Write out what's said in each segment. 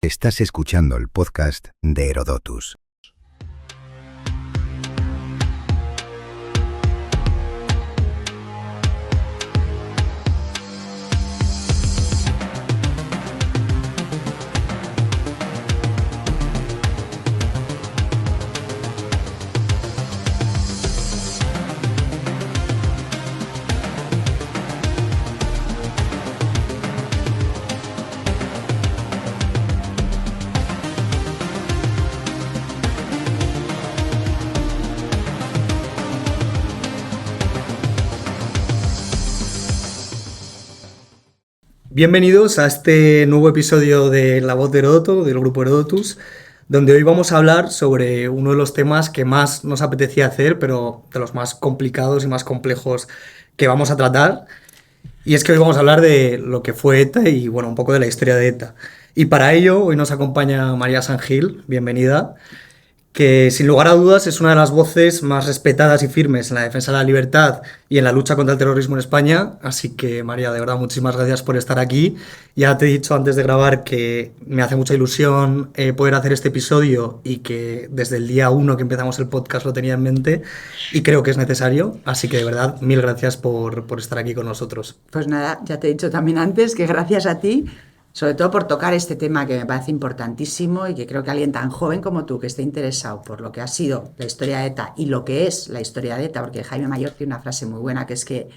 Estás escuchando el podcast de Herodotus. Bienvenidos a este nuevo episodio de La Voz de Heródoto, del grupo Herodotus, donde hoy vamos a hablar sobre uno de los temas que más nos apetecía hacer, pero de los más complicados y más complejos que vamos a tratar. Y es que hoy vamos a hablar de lo que fue ETA y, bueno, un poco de la historia de ETA. Y para ello, hoy nos acompaña María Sangil, bienvenida, que sin lugar a dudas es una de las voces más respetadas y firmes en la defensa de la libertad y en la lucha contra el terrorismo en España. Así que, María, de verdad, muchísimas gracias por estar aquí. Ya te he dicho antes de grabar que me hace mucha ilusión poder hacer este episodio y que desde el día 1 que empezamos el podcast lo tenía en mente y creo que es necesario. Así que, de verdad, mil gracias por estar aquí con nosotros. Pues nada, ya te he dicho también antes que gracias a ti, sobre todo por tocar este tema que me parece importantísimo y que creo que alguien tan joven como tú, que esté interesado por lo que ha sido la historia de ETA y lo que es la historia de ETA, porque Jaime Mayor tiene una frase muy buena que es que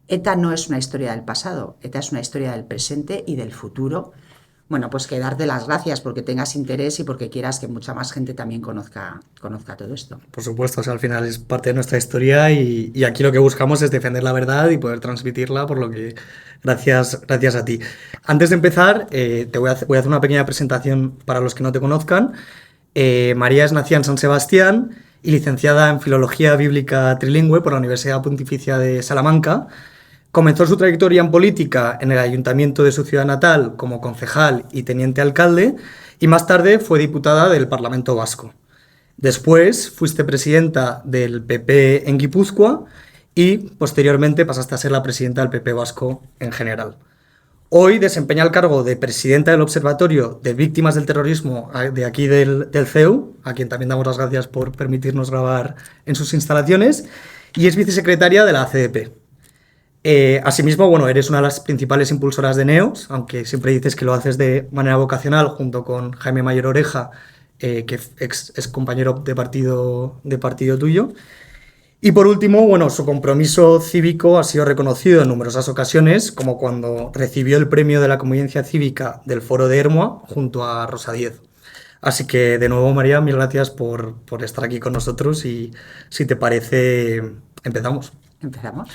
ETA no es una historia del pasado, ETA es una historia del presente y del futuro. Bueno, pues que darte las gracias porque tengas interés y porque quieras que mucha más gente también conozca todo esto. Por supuesto, o sea, al final es parte de nuestra historia y aquí lo que buscamos es defender la verdad y poder transmitirla, por lo que gracias a ti. Antes de empezar, voy a hacer una pequeña presentación para los que no te conozcan. María es nacida en San Sebastián y licenciada en Filología Bíblica Trilingüe por la Universidad Pontificia de Salamanca. Comenzó su trayectoria en política en el ayuntamiento de su ciudad natal como concejal y teniente alcalde y más tarde fue diputada del Parlamento Vasco. Después fuiste presidenta del PP en Guipúzcoa y posteriormente pasaste a ser la presidenta del PP Vasco en general. Hoy desempeña el cargo de presidenta del Observatorio de Víctimas del Terrorismo de aquí del CEU, a quien también damos las gracias por permitirnos grabar en sus instalaciones, y es vicesecretaria de la ACDP. Asimismo, bueno, eres una de las principales impulsoras de NEOS, aunque siempre dices que lo haces de manera vocacional junto con Jaime Mayor Oreja, que es compañero de partido tuyo. Y por último, bueno, su compromiso cívico ha sido reconocido en numerosas ocasiones, como cuando recibió el premio de la convivencia cívica del Foro de Hermoa junto a Rosa Díez. Así que, de nuevo, María, mil gracias por estar aquí con nosotros y, si te parece, empezamos. ¿Empezamos?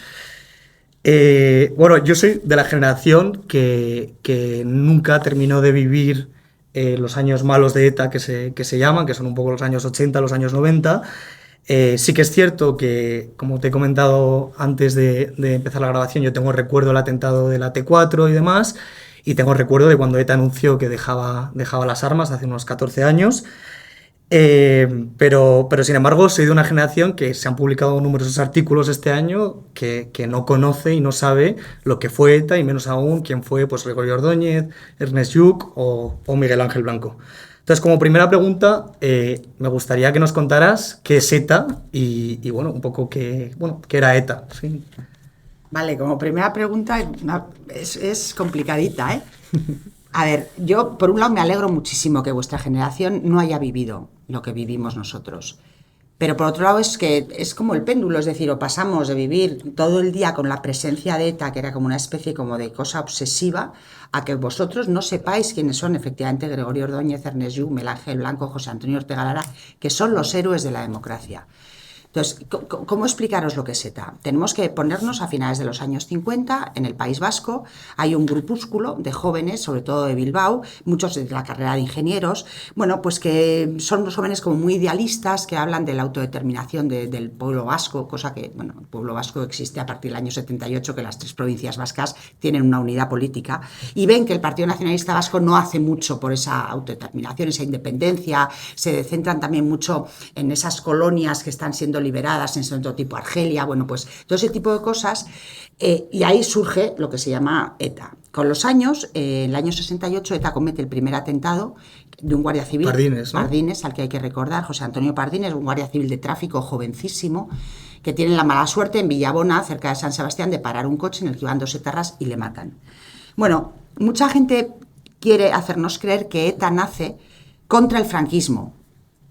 Bueno, yo soy de la generación que nunca terminó de vivir los años malos de ETA que se llaman, que son un poco los años 80, los años 90. Sí que es cierto que, como te he comentado antes de empezar la grabación, yo tengo recuerdo del atentado de la T4 y demás, y tengo recuerdo de cuando ETA anunció que dejaba las armas hace unos 14 años. Pero sin embargo soy de una generación que se han publicado numerosos artículos este año que no conoce y no sabe lo que fue ETA y menos aún quién fue pues Gregorio Ordóñez, Ernest Lluch o Miguel Ángel Blanco. Entonces, como primera pregunta, me gustaría que nos contaras qué es ETA y bueno, un poco qué era ETA. ¿Sí? Vale, como primera pregunta es complicadita, ¿eh? A ver, yo por un lado me alegro muchísimo que vuestra generación no haya vivido lo que vivimos nosotros. Pero por otro lado es que es como el péndulo, es decir, o pasamos de vivir todo el día con la presencia de ETA, que era como una especie como de cosa obsesiva, a que vosotros no sepáis quiénes son efectivamente Gregorio Ordóñez, Ernest Lluch, Miguel Ángel Blanco, José Antonio Ortega Lara, que son los héroes de la democracia. Entonces, ¿cómo explicaros lo que es ETA? Tenemos que ponernos a finales de los años 50, en el País Vasco, hay un grupúsculo de jóvenes, sobre todo de Bilbao, muchos de la carrera de ingenieros, bueno, pues que son unos jóvenes como muy idealistas, que hablan de la autodeterminación del pueblo vasco, cosa que, bueno, el pueblo vasco existe a partir del año 78, que las tres provincias vascas tienen una unidad política, y ven que el Partido Nacionalista Vasco no hace mucho por esa autodeterminación, esa independencia, se centran también mucho en esas colonias que están siendo liberadas en otro tipo Argelia, bueno, pues todo ese tipo de cosas, y ahí surge lo que se llama ETA. Con los años, en el año 68, ETA comete el primer atentado de un guardia civil. Pardines, ¿no? Pardines, al que hay que recordar, José Antonio Pardines, un guardia civil de tráfico jovencísimo, que tiene la mala suerte en Villabona, cerca de San Sebastián, de parar un coche en el que iban 2 etarras y le matan. Bueno, mucha gente quiere hacernos creer que ETA nace contra el franquismo,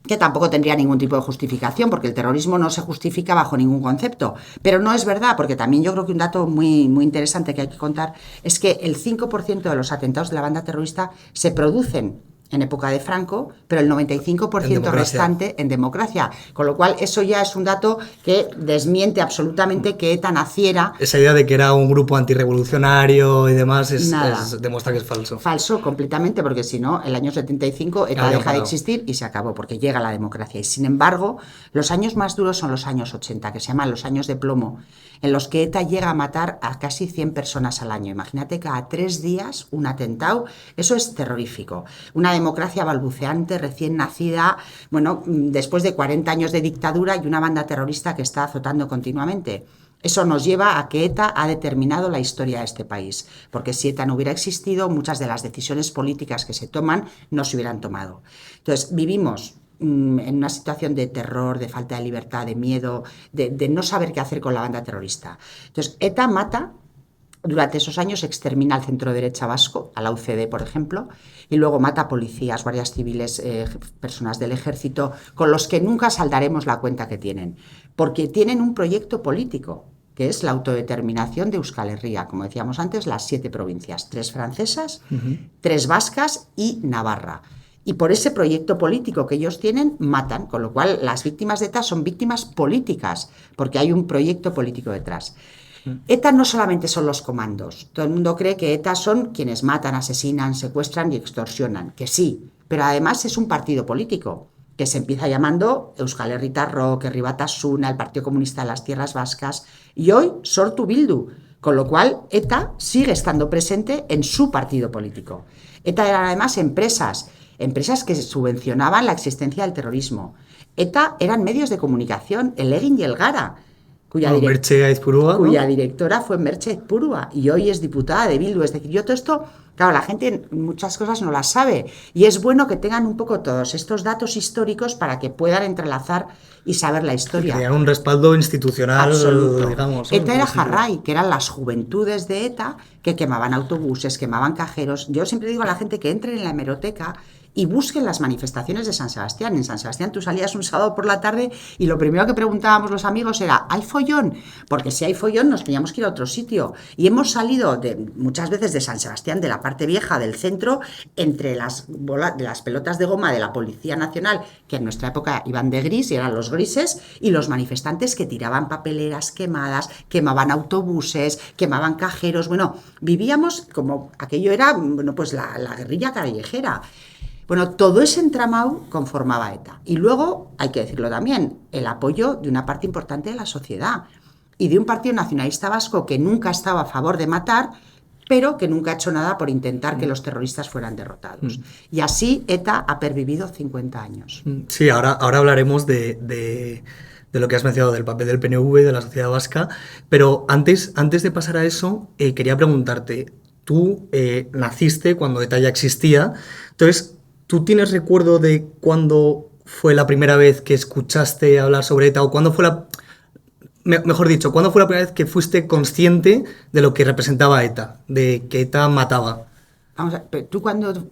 que tampoco tendría ningún tipo de justificación, porque el terrorismo no se justifica bajo ningún concepto. Pero no es verdad, porque también yo creo que un dato muy, muy interesante que hay que contar es que el 5% de los atentados de la banda terrorista se producen en época de Franco, pero el 95% restante en democracia. Con lo cual, eso ya es un dato que desmiente absolutamente que ETA naciera. Esa idea de que era un grupo antirrevolucionario y demás demuestra que es falso. Falso completamente, porque si no, el año 75 ETA deja de existir y se acabó, porque llega la democracia. Y sin embargo, los años más duros son los años 80, que se llaman los años de plomo, en los que ETA llega a matar a casi 100 personas al año. Imagínate, cada 3 días un atentado. Eso es terrorífico. Una democracia balbuceante, recién nacida, bueno, después de 40 años de dictadura y una banda terrorista que está azotando continuamente. Eso nos lleva a que ETA ha determinado la historia de este país, porque si ETA no hubiera existido, muchas de las decisiones políticas que se toman no se hubieran tomado. Entonces, vivimos en una situación de terror, de falta de libertad, de miedo, de no saber qué hacer con la banda terrorista. Entonces, ETA mata. Durante esos años extermina al centro derecha vasco, a la UCD, por ejemplo, y luego mata a policías, guardias civiles, personas del ejército, con los que nunca saldaremos la cuenta que tienen, porque tienen un proyecto político, que es la autodeterminación de Euskal Herria, como decíamos antes, las 7 provincias, 3 francesas, 3 vascas y Navarra. Y por ese proyecto político que ellos tienen, matan, con lo cual las víctimas de ETA son víctimas políticas, porque hay un proyecto político detrás. ETA no solamente son los comandos. Todo el mundo cree que ETA son quienes matan, asesinan, secuestran y extorsionan, que sí, pero además es un partido político que se empieza llamando Euskal Herritarrok, Herri Batasuna, el Partido Comunista de las Tierras Vascas, y hoy Sortu Bildu, con lo cual ETA sigue estando presente en su partido político. ETA eran además empresas que subvencionaban la existencia del terrorismo. ETA eran medios de comunicación, el Egin y el Gara, cuya directora fue Merche Aizpurua y hoy es diputada de Bildu. Es decir, yo todo esto, claro, la gente muchas cosas no las sabe y es bueno que tengan un poco todos estos datos históricos para que puedan entrelazar y saber la historia. Tenían un respaldo institucional, absoluto. Digamos. ETA era Jarrai, que eran las juventudes de ETA que quemaban autobuses, quemaban cajeros. Yo siempre digo a la gente que entren en la hemeroteca y busquen las manifestaciones de San Sebastián. En San Sebastián tú salías un sábado por la tarde y lo primero que preguntábamos los amigos era, ¿hay follón? Porque si hay follón nos teníamos que ir a otro sitio. Y hemos salido muchas veces de San Sebastián, de la parte vieja del centro, entre las pelotas de goma de la Policía Nacional, que en nuestra época iban de gris y eran los grises, y los manifestantes que tiraban papeleras quemadas, quemaban autobuses, quemaban cajeros. Bueno, vivíamos como aquello era, bueno, pues la guerrilla callejera. Bueno, todo ese entramado conformaba ETA. Y luego, hay que decirlo también, el apoyo de una parte importante de la sociedad y de un partido nacionalista vasco que nunca estaba a favor de matar, pero que nunca ha hecho nada por intentar que los terroristas fueran derrotados. Y así ETA ha pervivido 50 años. Sí, ahora hablaremos de lo que has mencionado, del papel del PNV, de la sociedad vasca, pero antes de pasar a eso, quería preguntarte, tú naciste cuando ETA ya existía, entonces, ¿tú tienes recuerdo de cuándo fue la primera vez que escuchaste hablar sobre ETA o cuándo fue mejor dicho, ¿cuándo fue la primera vez que fuiste consciente de lo que representaba ETA, de que ETA mataba? Vamos a ver,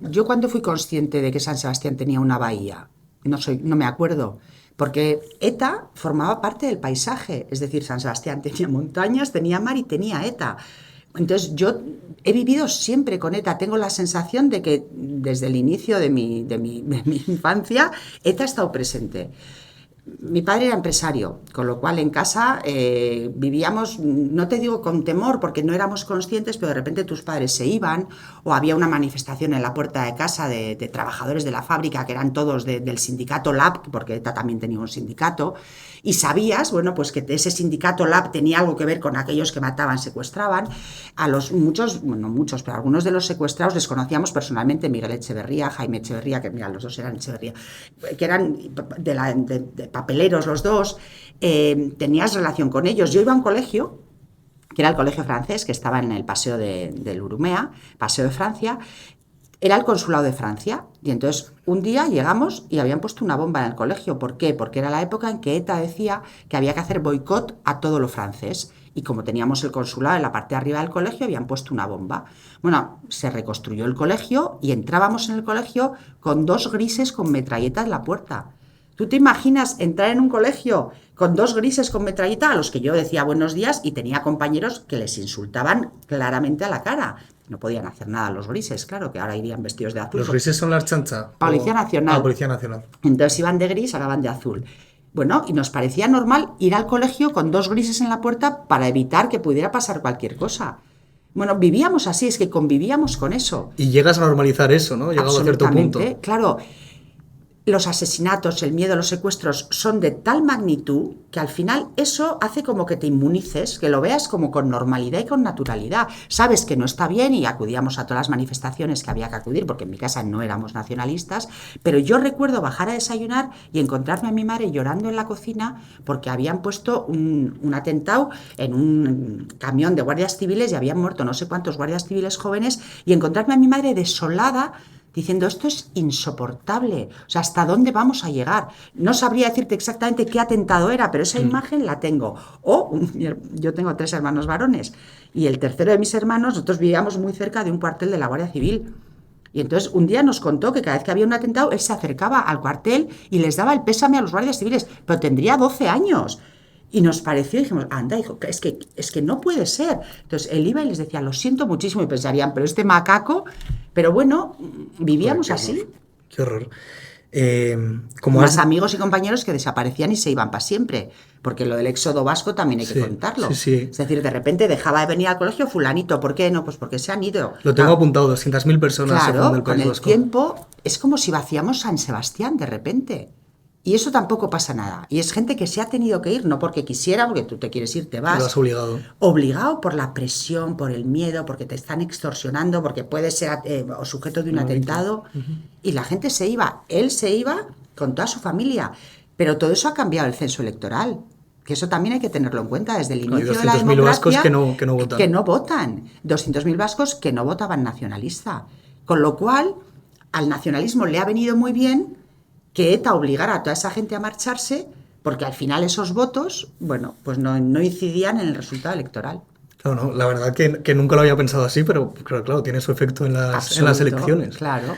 yo cuando fui consciente de que San Sebastián tenía una bahía, no me acuerdo, porque ETA formaba parte del paisaje, es decir, San Sebastián tenía montañas, tenía mar y tenía ETA. Entonces yo he vivido siempre con ETA, tengo la sensación de que desde el inicio de mi infancia ETA ha estado presente. Mi padre era empresario, con lo cual en casa vivíamos, no te digo con temor, porque no éramos conscientes, pero de repente tus padres se iban, o había una manifestación en la puerta de casa de trabajadores de la fábrica, que eran todos del sindicato LAB, porque ETA también tenía un sindicato, y sabías, bueno, pues que ese sindicato LAB tenía algo que ver con aquellos que mataban, secuestraban. A pero algunos de los secuestrados les conocíamos personalmente, Miguel Echeverría, Jaime Echeverría, que mira, los dos eran Echeverría, que eran de papeleros los dos, tenías relación con ellos. Yo iba a un colegio que era el colegio francés, que estaba en el paseo del Urumea, Paseo de Francia. Era el consulado de Francia. Y entonces un día llegamos y habían puesto una bomba en el colegio. ¿Por qué? Porque era la época en que ETA decía que había que hacer boicot a todo lo francés. Y como teníamos el consulado en la parte de arriba del colegio, habían puesto una bomba. Bueno, se reconstruyó el colegio y entrábamos en el colegio con 2 grises con metralleta en la puerta. ¿Tú te imaginas entrar en un colegio con 2 grises con metralleta a los que yo decía buenos días y tenía compañeros que les insultaban claramente a la cara? No podían hacer nada los grises, claro, que ahora irían vestidos de azul. ¿Los grises son la Archancha? Policía Nacional. Ah, Policía Nacional. Entonces iban de gris, ahora van de azul. Bueno, y nos parecía normal ir al colegio con 2 grises en la puerta para evitar que pudiera pasar cualquier cosa. Bueno, vivíamos así, es que convivíamos con eso. Y llegas a normalizar eso, ¿no? Llegado a cierto punto. Claro, los asesinatos, el miedo, los secuestros son de tal magnitud que al final eso hace como que te inmunices, que lo veas como con normalidad y con naturalidad. Sabes que no está bien y acudíamos a todas las manifestaciones que había que acudir, porque en mi casa no éramos nacionalistas, pero yo recuerdo bajar a desayunar y encontrarme a mi madre llorando en la cocina porque habían puesto un atentado en un camión de guardias civiles y habían muerto no sé cuántos guardias civiles jóvenes, y encontrarme a mi madre desolada diciendo, esto es insoportable, o sea, ¿hasta dónde vamos a llegar? No sabría decirte exactamente qué atentado era, pero esa imagen la tengo. Yo tengo 3 hermanos varones, y el tercero de mis hermanos, nosotros vivíamos muy cerca de un cuartel de la Guardia Civil. Y entonces un día nos contó que cada vez que había un atentado, él se acercaba al cuartel y les daba el pésame a los guardias civiles, pero tendría 12 años. Y nos pareció, y dijimos, anda, hijo, es que no puede ser. Entonces él iba y les decía, lo siento muchísimo, y pensarían, pero este macaco, pero bueno, vivíamos así. Qué horror. Más amigos y compañeros que desaparecían y se iban para siempre, porque lo del éxodo vasco también hay que contarlo. Sí. Es decir, de repente dejaba de venir al colegio fulanito, ¿por qué no? Pues porque se han ido. Lo tengo apuntado, 200.000 personas claro, se fueron del País con el Vasco. tiempo es como si vaciamos San Sebastián de repente. Y eso tampoco pasa nada. Y es gente que se ha tenido que ir, no porque quisiera, porque tú te quieres ir, te vas. Lo has obligado. Obligado por la presión, por el miedo, porque te están extorsionando, porque puedes ser sujeto de un atentado. Y la gente se iba. Él se iba con toda su familia. Pero todo eso ha cambiado el censo electoral. Que eso también hay que tenerlo en cuenta desde el inicio de la democracia. 200.000 vascos que no votan. Que no votan. 200.000 vascos que no votaban nacionalista. Con lo cual, al nacionalismo le ha venido muy bien que ETA obligara a toda esa gente a marcharse, porque al final esos votos, bueno, pues no incidían en el resultado electoral. Claro, no, la verdad que nunca lo había pensado así, pero claro, tiene su efecto en las elecciones. Claro.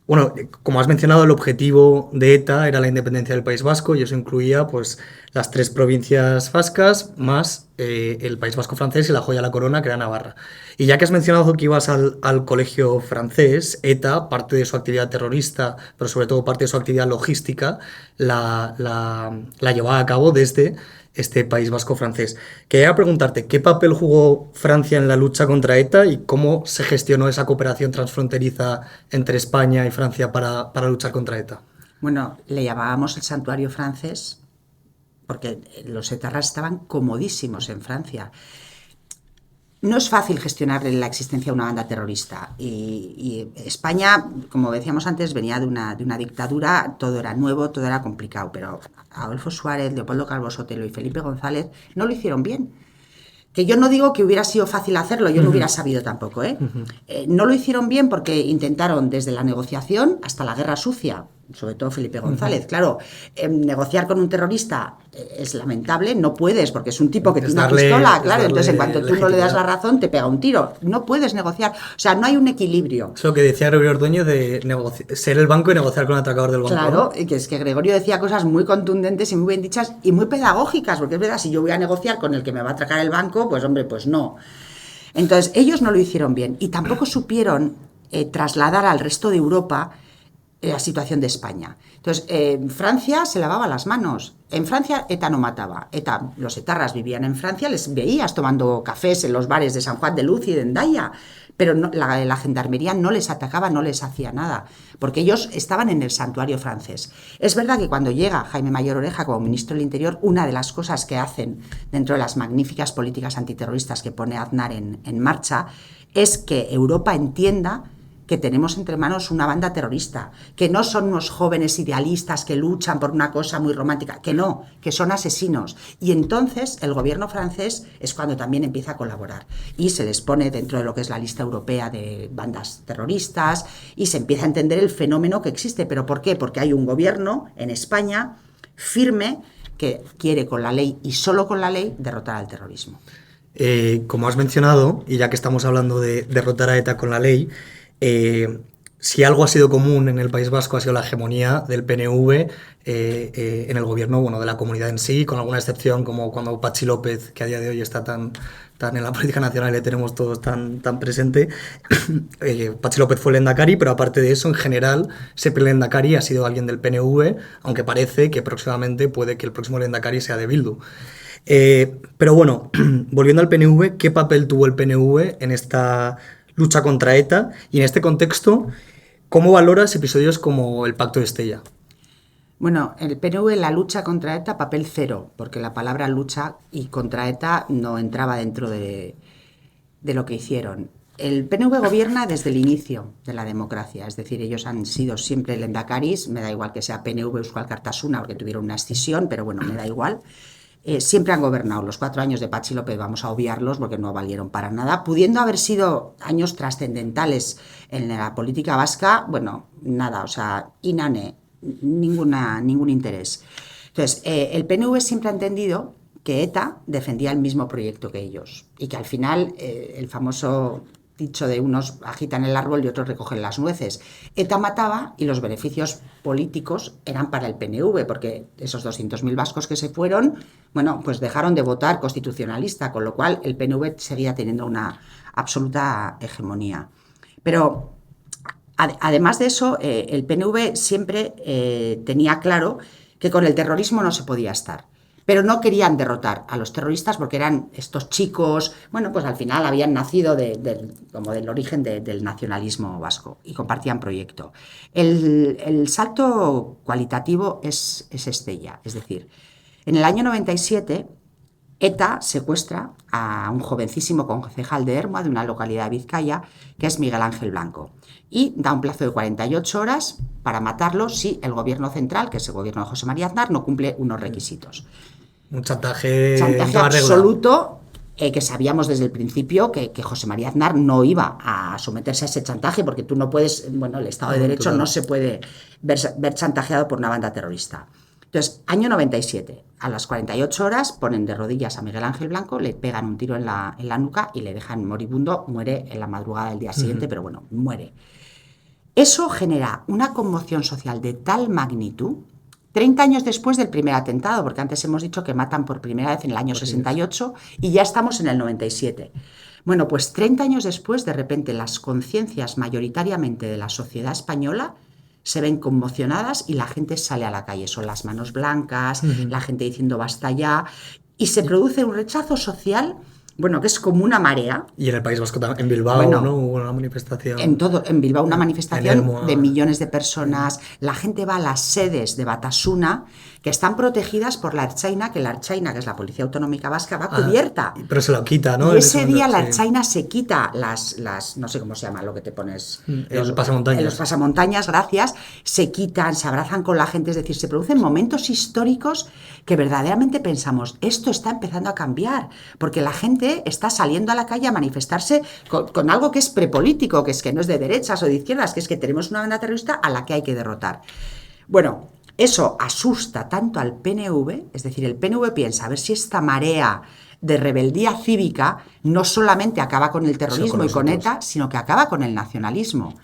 Bueno, como has mencionado, el objetivo de ETA era la independencia del País Vasco, y eso incluía pues las 3 provincias vascas más el País Vasco francés y la joya de la corona, que era Navarra. Y ya que has mencionado que ibas al colegio francés, ETA, parte de su actividad terrorista, pero sobre todo parte de su actividad logística, la llevaba a cabo desde este País Vasco francés. Quería preguntarte, ¿qué papel jugó Francia en la lucha contra ETA y cómo se gestionó esa cooperación transfronteriza entre España y Francia para luchar contra ETA? Bueno, le llamábamos el santuario francés porque los etarras estaban comodísimos en Francia. No es fácil gestionar la existencia de una banda terrorista, y España, como decíamos antes, venía de una dictadura, todo era nuevo, todo era complicado, pero Adolfo Suárez, Leopoldo Calvo Sotelo y Felipe González no lo hicieron bien. Que yo no digo que hubiera sido fácil hacerlo, yo no hubiera sabido tampoco, ¿eh? No lo hicieron bien porque intentaron desde la negociación hasta la guerra sucia, sobre todo Felipe González. Claro, negociar con un terrorista es lamentable, no puedes, porque es un tipo que tiene una pistola, claro, entonces en cuanto tú no le das la razón te pega un tiro, no puedes negociar, o sea, no hay un equilibrio. Es lo que decía Gregorio Ordoño de ser el banco y negociar con el atracador del banco. Claro, y que es que Gregorio decía cosas muy contundentes y muy bien dichas y muy pedagógicas, porque es verdad, si yo voy a negociar con el que me va a atracar el banco, pues hombre, pues no. Entonces, ellos no lo hicieron bien y tampoco supieron trasladar al resto de Europa la situación de España. Entonces, Francia se lavaba las manos. En Francia ETA no mataba. Los etarras vivían en Francia, les veías tomando cafés en los bares de San Juan de Luz y de Hendaya, pero no, la gendarmería no les atacaba, no les hacía nada, porque ellos estaban en el santuario francés. Es verdad que cuando llega Jaime Mayor Oreja como ministro del Interior, una de las cosas que hacen dentro de las magníficas políticas antiterroristas que pone Aznar en marcha es que Europa entienda que tenemos entre manos una banda terrorista, que no son unos jóvenes idealistas que luchan por una cosa muy romántica, que no, que son asesinos. Y entonces el gobierno francés es cuando también empieza a colaborar y se les pone dentro de lo que es la lista europea de bandas terroristas y se empieza a entender el fenómeno que existe. ¿Pero por qué? Porque hay un gobierno en España firme que quiere con la ley y solo con la ley derrotar al terrorismo. Como has mencionado, y ya que estamos hablando de derrotar a ETA con la ley, si algo ha sido común en el País Vasco ha sido la hegemonía del PNV en el gobierno, bueno, de la comunidad en sí, con alguna excepción como cuando Patxi López, que a día de hoy está tan en la política nacional, le tenemos todos tan presente. Patxi López fue el lehendakari, pero aparte de eso, en general, siempre el lehendakari ha sido alguien del PNV, aunque parece que próximamente puede que el próximo lehendakari sea de Bildu. Pero bueno, volviendo al PNV, ¿qué papel tuvo el PNV en esta lucha contra ETA? Y en este contexto, ¿cómo valoras episodios como el Pacto de Estella? Bueno, el PNV en la lucha contra ETA, papel cero, porque la palabra lucha y contra ETA no entraba dentro de lo que hicieron. El PNV gobierna desde el inicio de la democracia, es decir, ellos han sido siempre lehendakaris, me da igual que sea PNV Euskal Alkartasuna, porque tuvieron una escisión, pero bueno, me da igual. Siempre han gobernado. Los 4 años de Patxi López vamos a obviarlos porque no valieron para nada, pudiendo haber sido años trascendentales en la política vasca, bueno, nada, o sea, inane, ningún interés. Entonces, el PNV siempre ha entendido que ETA defendía el mismo proyecto que ellos y que al final el famoso dicho de unos agitan el árbol y otros recogen las nueces. ETA mataba y los beneficios políticos eran para el PNV, porque esos 200.000 vascos que se fueron, bueno, pues dejaron de votar constitucionalista, con lo cual el PNV seguía teniendo una absoluta hegemonía. Pero además de eso, el PNV siempre tenía claro que con el terrorismo no se podía estar. Pero no querían derrotar a los terroristas porque eran estos chicos, bueno, pues al final habían nacido como del origen del nacionalismo vasco y compartían proyecto. El salto cualitativo es Estella, es decir, en el año 97 ETA secuestra a un jovencísimo concejal de Ermua, de una localidad de Vizcaya, que es Miguel Ángel Blanco, y da un plazo de 48 horas para matarlo si el gobierno central, que es el gobierno de José María Aznar, no cumple unos requisitos. Un chantaje absoluto, que sabíamos desde el principio que José María Aznar no iba a someterse a ese chantaje, porque tú no puedes, bueno, el Estado de Derecho no se puede ver chantajeado por una banda terrorista. Entonces, año 97, a las 48 horas ponen de rodillas a Miguel Ángel Blanco, le pegan un tiro en la nuca y le dejan moribundo, muere en la madrugada del día siguiente, pero bueno, muere. Eso genera una conmoción social de tal magnitud, 30 años después del primer atentado, porque antes hemos dicho que matan por primera vez en el año 68 y ya estamos en el 97. Bueno, pues 30 años después, de repente, las conciencias mayoritariamente de la sociedad española se ven conmocionadas y la gente sale a la calle. Son las manos blancas, la gente diciendo basta ya, y se produce un rechazo social, bueno, que es como una marea. Y en el País Vasco, en Bilbao, bueno, ¿no? Hubo una manifestación. En Bilbao una manifestación de millones de personas. La gente va a las sedes de Batasuna, que están protegidas por la Ertzaina, que la Ertzaina, que es la Policía Autonómica Vasca, va cubierta. Pero se lo quita, ¿no? Y ese día la Ertzaina se quita las, no sé cómo se llama lo que te pones. Los pasamontañas. Los pasamontañas, gracias. Se quitan, se abrazan con la gente. Es decir, se producen momentos históricos que verdaderamente pensamos, esto está empezando a cambiar, porque la gente está saliendo a la calle a manifestarse con algo que es prepolítico, que es que no es de derechas o de izquierdas, que es que tenemos una banda terrorista a la que hay que derrotar. Bueno, eso asusta tanto al PNV, es decir, el PNV piensa a ver si esta marea de rebeldía cívica no solamente acaba con el terrorismo y con ETA, sino que acaba con el nacionalismo.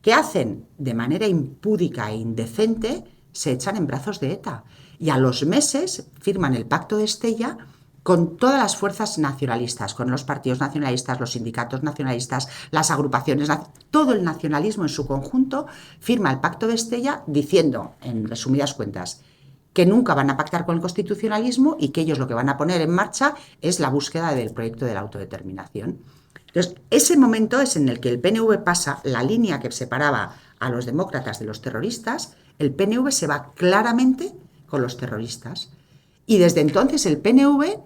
¿Qué hacen? De manera impúdica e indecente se echan en brazos de ETA. Y a los meses firman el Pacto de Estella con todas las fuerzas nacionalistas, con los partidos nacionalistas, los sindicatos nacionalistas, las agrupaciones, todo el nacionalismo en su conjunto firma el Pacto de Estella diciendo, en resumidas cuentas, que nunca van a pactar con el constitucionalismo y que ellos lo que van a poner en marcha es la búsqueda del proyecto de la autodeterminación. Entonces, ese momento es en el que el PNV pasa la línea que separaba a los demócratas de los terroristas, el PNV se va claramente con los terroristas. Y desde entonces el PNV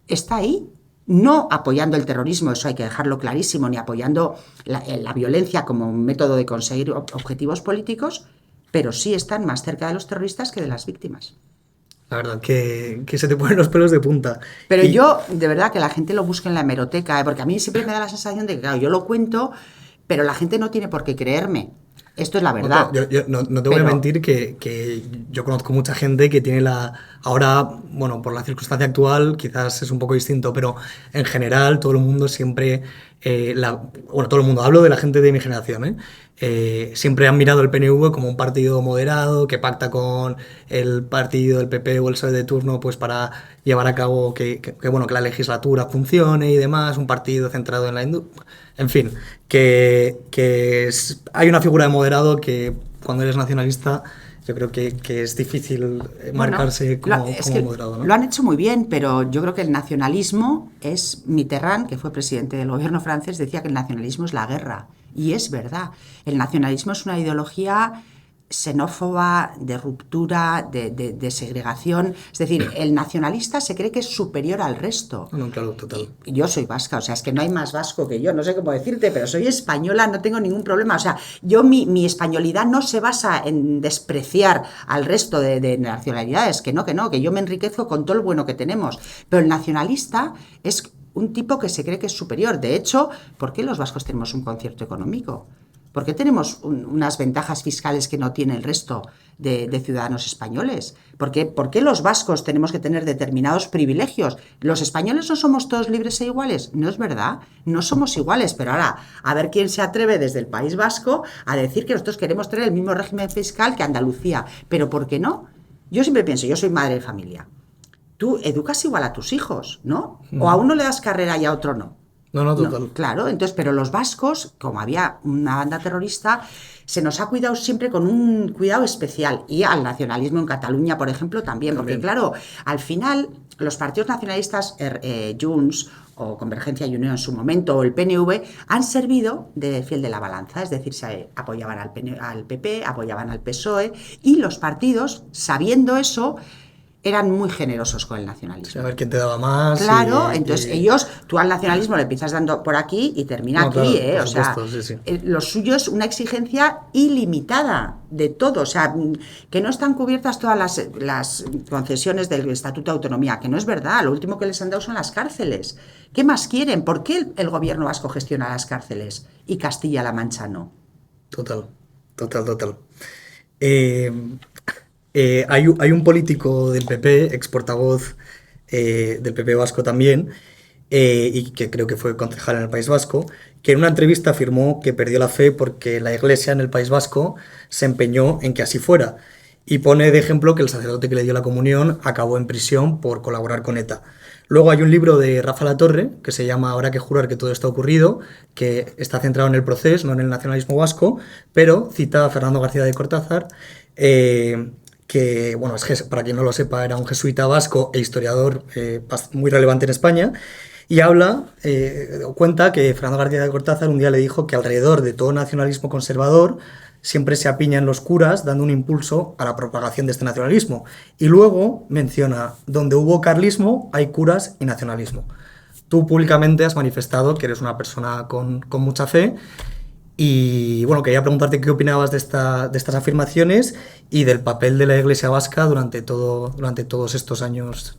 está ahí, no apoyando el terrorismo, eso hay que dejarlo clarísimo, ni apoyando la violencia como un método de conseguir objetivos políticos, pero sí están más cerca de los terroristas que de las víctimas. La verdad que se te ponen los pelos de punta. Pero Y- yo, de verdad, que la gente lo busque en la hemeroteca, porque a mí siempre me da la sensación de que, claro, yo lo cuento, pero la gente no tiene por qué creerme. Esto es la verdad. Yo no te voy a Pero- mentir que yo conozco mucha gente que tiene ahora, bueno, por la circunstancia actual quizás es un poco distinto, pero en general todo el mundo siempre, bueno, todo el mundo, hablo de la gente de mi generación, ¿eh? Siempre han mirado el PNV como un partido moderado que pacta con el partido del PP o el PSOE de turno pues para llevar a cabo bueno, que la legislatura funcione y demás, un partido centrado en la industria. En fin, hay una figura de moderado que cuando eres nacionalista yo creo que es difícil marcarse Es como que moderado, ¿no? lo han hecho muy bien, pero yo creo que el nacionalismo es... Mitterrand, que fue presidente del gobierno francés, decía que el nacionalismo es la guerra. Y es verdad. El nacionalismo es una ideología xenófoba, de ruptura, de segregación. Es decir, el nacionalista se cree que es superior al resto. No, claro, total. Yo soy vasca, o sea, es que no hay más vasco que yo, no sé cómo decirte, pero soy española, no tengo ningún problema. O sea, mi españolidad no se basa en despreciar al resto de nacionalidades, que yo me enriquezco con todo el bueno que tenemos. Pero el nacionalista es un tipo que se cree que es superior. De hecho, ¿por qué los vascos tenemos un concierto económico? ¿Por qué tenemos unas ventajas fiscales que no tiene el resto de ciudadanos españoles? ¿Por qué los vascos tenemos que tener determinados privilegios? ¿Los españoles no somos todos libres e iguales? No es verdad, no somos iguales. Pero ahora, a ver quién se atreve desde el País Vasco a decir que nosotros queremos tener el mismo régimen fiscal que Andalucía. ¿Pero por qué no? Yo siempre pienso, yo soy madre de familia. Tú educas igual a tus hijos, ¿no? O a uno le das carrera y a otro no. No, total. No, claro, entonces, pero los vascos, como había una banda terrorista, se nos ha cuidado siempre con un cuidado especial. Y al nacionalismo en Cataluña, por ejemplo, también. Porque, claro, al final, los partidos nacionalistas, Junts o Convergencia y Unió en su momento, o el PNV, han servido de fiel de la balanza. Es decir, se apoyaban al PP, apoyaban al PSOE, y los partidos, sabiendo eso, eran muy generosos con el nacionalismo. A ver quién te daba más. Claro, entonces tú al nacionalismo le empiezas dando por aquí y termina No, aquí, claro, por o sea, supuesto, sí. lo suyo es una exigencia ilimitada de todo, o sea, que no están cubiertas todas las concesiones del Estatuto de Autonomía, que no es verdad, lo último que les han dado son las cárceles. ¿Qué más quieren? ¿Por qué el gobierno vasco gestiona las cárceles y Castilla-La Mancha no? Total. Hay un político del PP, ex portavoz del PP vasco también, y que creo que fue concejal en el País Vasco, que en una entrevista afirmó que perdió la fe porque la Iglesia en el País Vasco se empeñó en que así fuera. Y pone de ejemplo que el sacerdote que le dio la comunión acabó en prisión por colaborar con ETA. Luego hay un libro de Rafa Latorre que se llama Habrá que jurar que todo esto ha ocurrido, que está centrado en el proceso, no en el nacionalismo vasco, pero cita a Fernando García de Cortázar, que, bueno, para quien no lo sepa, era un jesuita vasco e historiador muy relevante en España, y cuenta que Fernando García de Cortázar un día le dijo que alrededor de todo nacionalismo conservador siempre se apiñan los curas dando un impulso a la propagación de este nacionalismo. Y luego menciona, donde hubo carlismo hay curas y nacionalismo. Tú públicamente has manifestado que eres una persona con mucha fe. Y bueno, quería preguntarte qué opinabas de estas afirmaciones y del papel de la Iglesia vasca durante todos estos años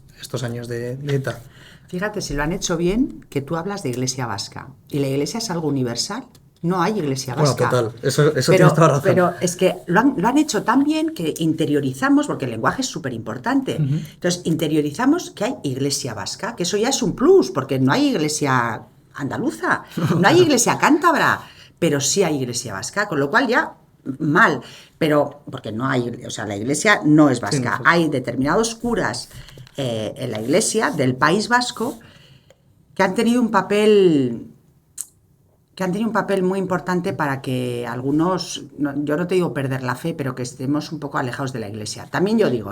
de ETA. Fíjate, si lo han hecho bien, que tú hablas de Iglesia vasca. ¿Y la Iglesia es algo universal? No hay Iglesia vasca. Bueno, total, eso tienes toda la razón. Pero es que lo han hecho tan bien que interiorizamos, porque el lenguaje es súper importante. Entonces, interiorizamos que hay Iglesia vasca, que eso ya es un plus, porque no hay Iglesia andaluza, no hay Iglesia cántabra, pero sí hay Iglesia vasca, con lo cual ya mal. Pero, porque no hay, o sea, la Iglesia no es vasca. Sí, hay determinados curas en la Iglesia del País Vasco que han tenido un papel muy importante para que algunos, yo no te digo perder la fe, pero que estemos un poco alejados de la Iglesia. También yo digo,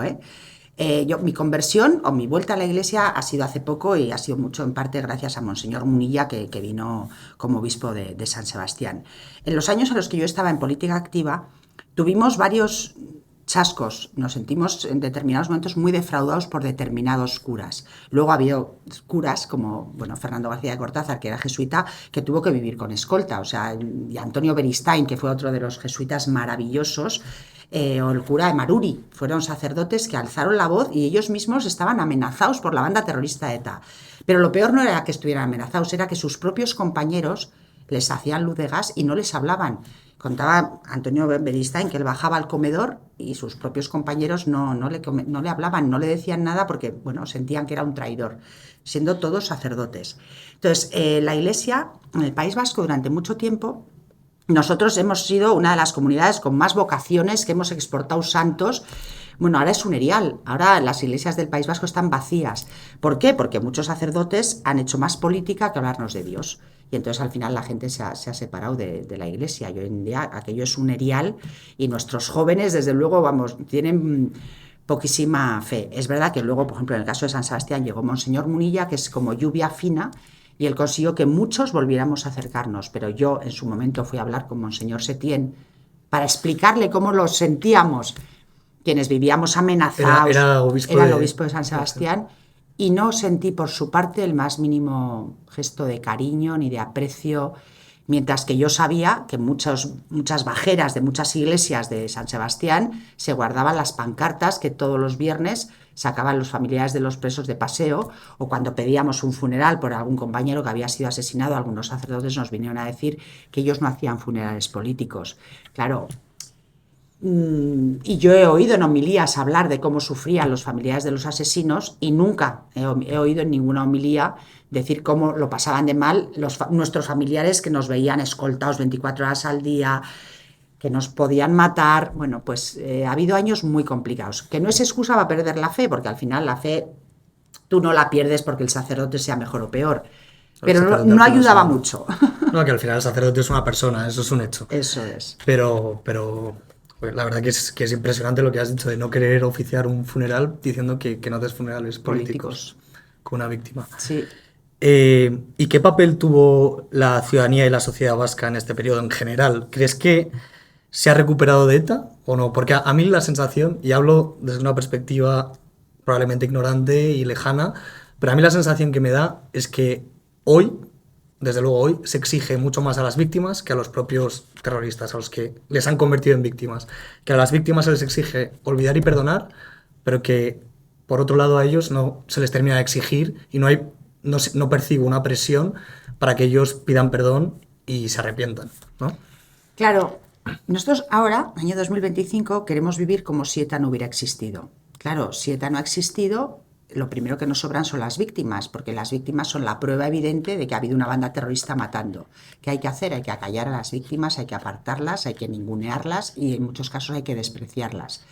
mi conversión o mi vuelta a la Iglesia ha sido hace poco y ha sido mucho en parte gracias a Monseñor Munilla, que vino como obispo de San Sebastián. En los años en los que yo estaba en política activa, tuvimos varios chascos, nos sentimos en determinados momentos muy defraudados por determinados curas. Luego ha habido curas como, bueno, Fernando García de Cortázar, que era jesuita, que tuvo que vivir con escolta, o sea, y Antonio Beristain, que fue otro de los jesuitas maravillosos, o el cura de Maruri, fueron sacerdotes que alzaron la voz y ellos mismos estaban amenazados por la banda terrorista ETA. Pero lo peor no era que estuvieran amenazados, era que sus propios compañeros les hacían luz de gas y no les hablaban. Contaba Antonio Beristain que él bajaba al comedor y sus propios compañeros no le hablaban, no le decían nada porque, bueno, sentían que era un traidor, siendo todos sacerdotes. Entonces, la Iglesia en el País Vasco durante mucho tiempo, nosotros hemos sido una de las comunidades con más vocaciones, que hemos exportado santos. Bueno, ahora es un erial, ahora las iglesias del País Vasco están vacías. ¿Por qué? Porque muchos sacerdotes han hecho más política que hablarnos de Dios. Y entonces al final la gente se ha separado de la iglesia. Y hoy en día aquello es un erial y nuestros jóvenes, desde luego, vamos, tienen poquísima fe. Es verdad que luego, por ejemplo, en el caso de San Sebastián llegó Monseñor Munilla, que es como lluvia fina, y él consiguió que muchos volviéramos a acercarnos. Pero yo en su momento fui a hablar con Monseñor Setién para explicarle cómo lo sentíamos, quienes vivíamos amenazados. Era el obispo de San Sebastián. Y no sentí por su parte el más mínimo gesto de cariño ni de aprecio, mientras que yo sabía que muchas bajeras de muchas iglesias de San Sebastián se guardaban las pancartas que todos los viernes sacaban los familiares de los presos de paseo, o cuando pedíamos un funeral por algún compañero que había sido asesinado, algunos sacerdotes nos vinieron a decir que ellos no hacían funerales políticos. Claro. Y yo he oído en homilías hablar de cómo sufrían los familiares de los asesinos y nunca he oído en ninguna homilía decir cómo lo pasaban de mal nuestros familiares, que nos veían escoltados 24 horas al día, que nos podían matar. Bueno, pues ha habido años muy complicados, que no es excusa para perder la fe, porque al final la fe tú no la pierdes porque el sacerdote sea mejor o peor, pero no ayudaba mucho. No, que al final el sacerdote es una persona, eso es un hecho. Eso es. Pero la verdad que es impresionante lo que has dicho de no querer oficiar un funeral diciendo que no haces funerales políticos con una víctima. Sí. ¿Y qué papel tuvo la ciudadanía y la sociedad vasca en este periodo en general? ¿Crees que se ha recuperado de ETA o no? Porque a mí la sensación, y hablo desde una perspectiva probablemente ignorante y lejana, pero a mí la sensación que me da es que hoy, desde luego hoy, se exige mucho más a las víctimas que a los propios terroristas, a los que les han convertido en víctimas. Que a las víctimas se les exige olvidar y perdonar, pero que por otro lado a ellos no se les termina de exigir y no percibo una presión para que ellos pidan perdón y se arrepientan, ¿no? Claro, nosotros ahora, año 2025, queremos vivir como si ETA no hubiera existido. Claro, si ETA no ha existido, lo primero que nos sobran son las víctimas, porque las víctimas son la prueba evidente de que ha habido una banda terrorista matando. ¿Qué hay que hacer? Hay que acallar a las víctimas, hay que apartarlas, hay que ningunearlas y en muchos casos hay que despreciarlas.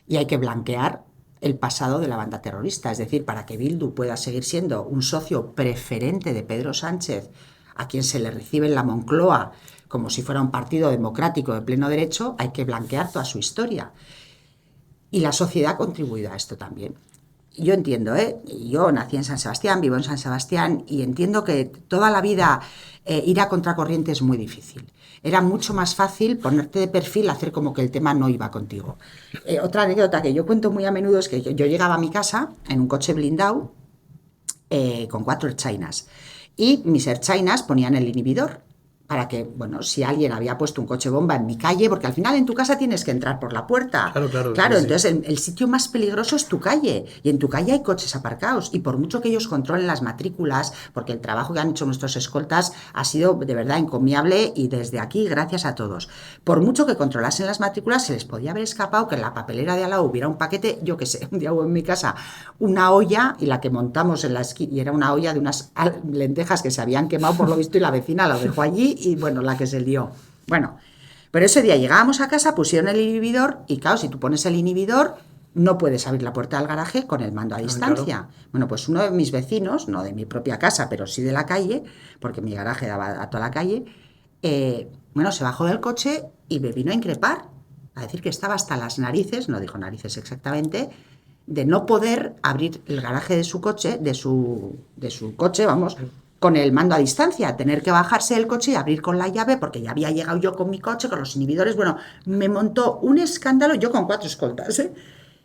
Y hay que blanquear el pasado de la banda terrorista, es decir, para que Bildu pueda seguir siendo un socio preferente de Pedro Sánchez, a quien se le recibe en la Moncloa como si fuera un partido democrático de pleno derecho, hay que blanquear toda su historia. Y la sociedad ha contribuido a esto también. Yo entiendo, yo nací en San Sebastián, vivo en San Sebastián y entiendo que toda la vida ir a contracorriente es muy difícil. Era mucho más fácil ponerte de perfil, hacer como que el tema no iba contigo. Otra anécdota que yo cuento muy a menudo es que yo llegaba a mi casa en un coche blindado con 4 ertzainas y mis ertzainas ponían el inhibidor para que, bueno, si alguien había puesto un coche bomba en mi calle, porque al final en tu casa tienes que entrar por la puerta. Claro, sí, entonces sí. El sitio más peligroso es tu calle, y en tu calle hay coches aparcados, y por mucho que ellos controlen las matrículas, porque el trabajo que han hecho nuestros escoltas ha sido de verdad encomiable, y desde aquí, gracias a todos. Por mucho que controlasen las matrículas, se les podía haber escapado que en la papelera de al lado hubiera un paquete, yo qué sé, un día hubo en mi casa una olla, y la que montamos en la esquina, y era una olla de unas lentejas que se habían quemado por lo visto, y la vecina la dejó allí, y bueno, la que se lió. Bueno, pero ese día llegábamos a casa, pusieron el inhibidor y claro, si tú pones el inhibidor no puedes abrir la puerta del garaje con el mando a distancia. Claro. Bueno, pues uno de mis vecinos, no de mi propia casa, pero sí de la calle, porque mi garaje daba a toda la calle, se bajó del coche y me vino a increpar, a decir que estaba hasta las narices, no dijo narices exactamente, de no poder abrir el garaje de su coche, de su coche, vamos, con el mando a distancia, tener que bajarse del coche y abrir con la llave, porque ya había llegado yo con mi coche, con los inhibidores. Bueno, me montó un escándalo, yo con 4 escoltas, ¿eh?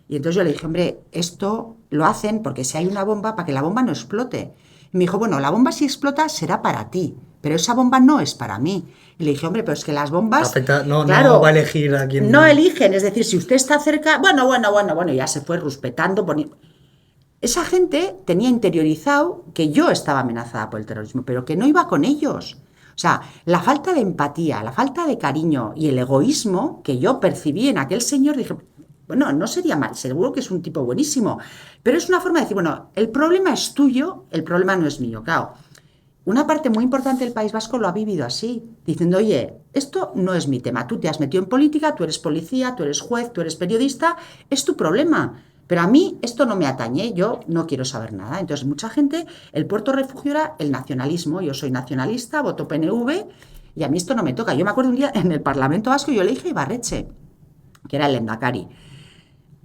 Y entonces yo le dije, hombre, esto lo hacen porque si hay una bomba, para que la bomba no explote. Y me dijo, bueno, la bomba si explota será para ti, pero esa bomba no es para mí. Y le dije, hombre, pero es que las bombas... Afecta, no claro, va a elegir a quién... no eligen, es decir, si usted está cerca... Bueno, ya se fue ruspetando. Esa gente tenía interiorizado que yo estaba amenazada por el terrorismo, pero que no iba con ellos. O sea, la falta de empatía, la falta de cariño y el egoísmo que yo percibí en aquel señor, dije, bueno, no sería mal, seguro que es un tipo buenísimo, pero es una forma de decir, bueno, el problema es tuyo, el problema no es mío. Claro, una parte muy importante del País Vasco lo ha vivido así, diciendo, oye, esto no es mi tema, tú te has metido en política, tú eres policía, tú eres juez, tú eres periodista, es tu problema. Pero a mí esto no me atañe, yo no quiero saber nada. Entonces, mucha gente, el puerto refugio era el nacionalismo. Yo soy nacionalista, voto PNV y a mí esto no me toca. Yo me acuerdo un día en el Parlamento Vasco, yo le dije a Ibarretxe, que era el lehendakari,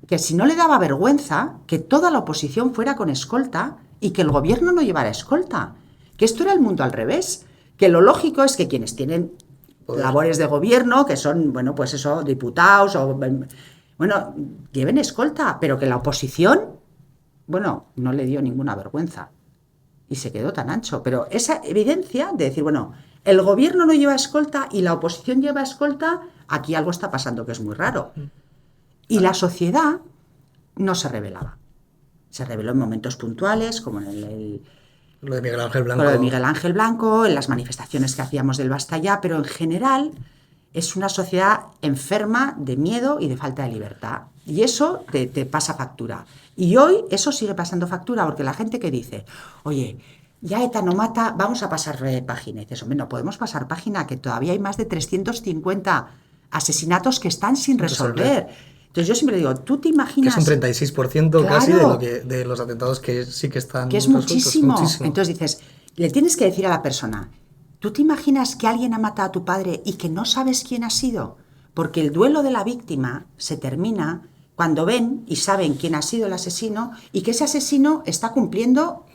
que si no le daba vergüenza que toda la oposición fuera con escolta y que el gobierno no llevara escolta, que esto era el mundo al revés, que lo lógico es que quienes tienen labores de gobierno, que son, bueno, pues eso, diputados o... Bueno, lleven escolta, pero que la oposición, bueno, no le dio ninguna vergüenza y se quedó tan ancho. Pero esa evidencia de decir, bueno, el gobierno no lleva escolta y la oposición lleva escolta, aquí algo está pasando que es muy raro. Y la sociedad no se rebelaba. Se rebeló en momentos puntuales, como en lo de Miguel Ángel Blanco. Lo de Miguel Ángel Blanco, en las manifestaciones que hacíamos del Basta Ya, pero en general... es una sociedad enferma de miedo y de falta de libertad. Y eso te pasa factura. Y hoy eso sigue pasando factura, porque la gente que dice, oye, ya ETA no mata, vamos a pasar página. Y dices, hombre, no podemos pasar página, que todavía hay más de 350 asesinatos que están sin resolver. Entonces yo siempre digo, ¿tú te imaginas...? Que es un 36% claro, casi de los atentados que sí que están que es resueltos. muchísimo. Entonces dices, le tienes que decir a la persona... ¿Tú te imaginas que alguien ha matado a tu padre y que no sabes quién ha sido? Porque el duelo de la víctima se termina cuando ven y saben quién ha sido el asesino y que ese asesino está cumpliendo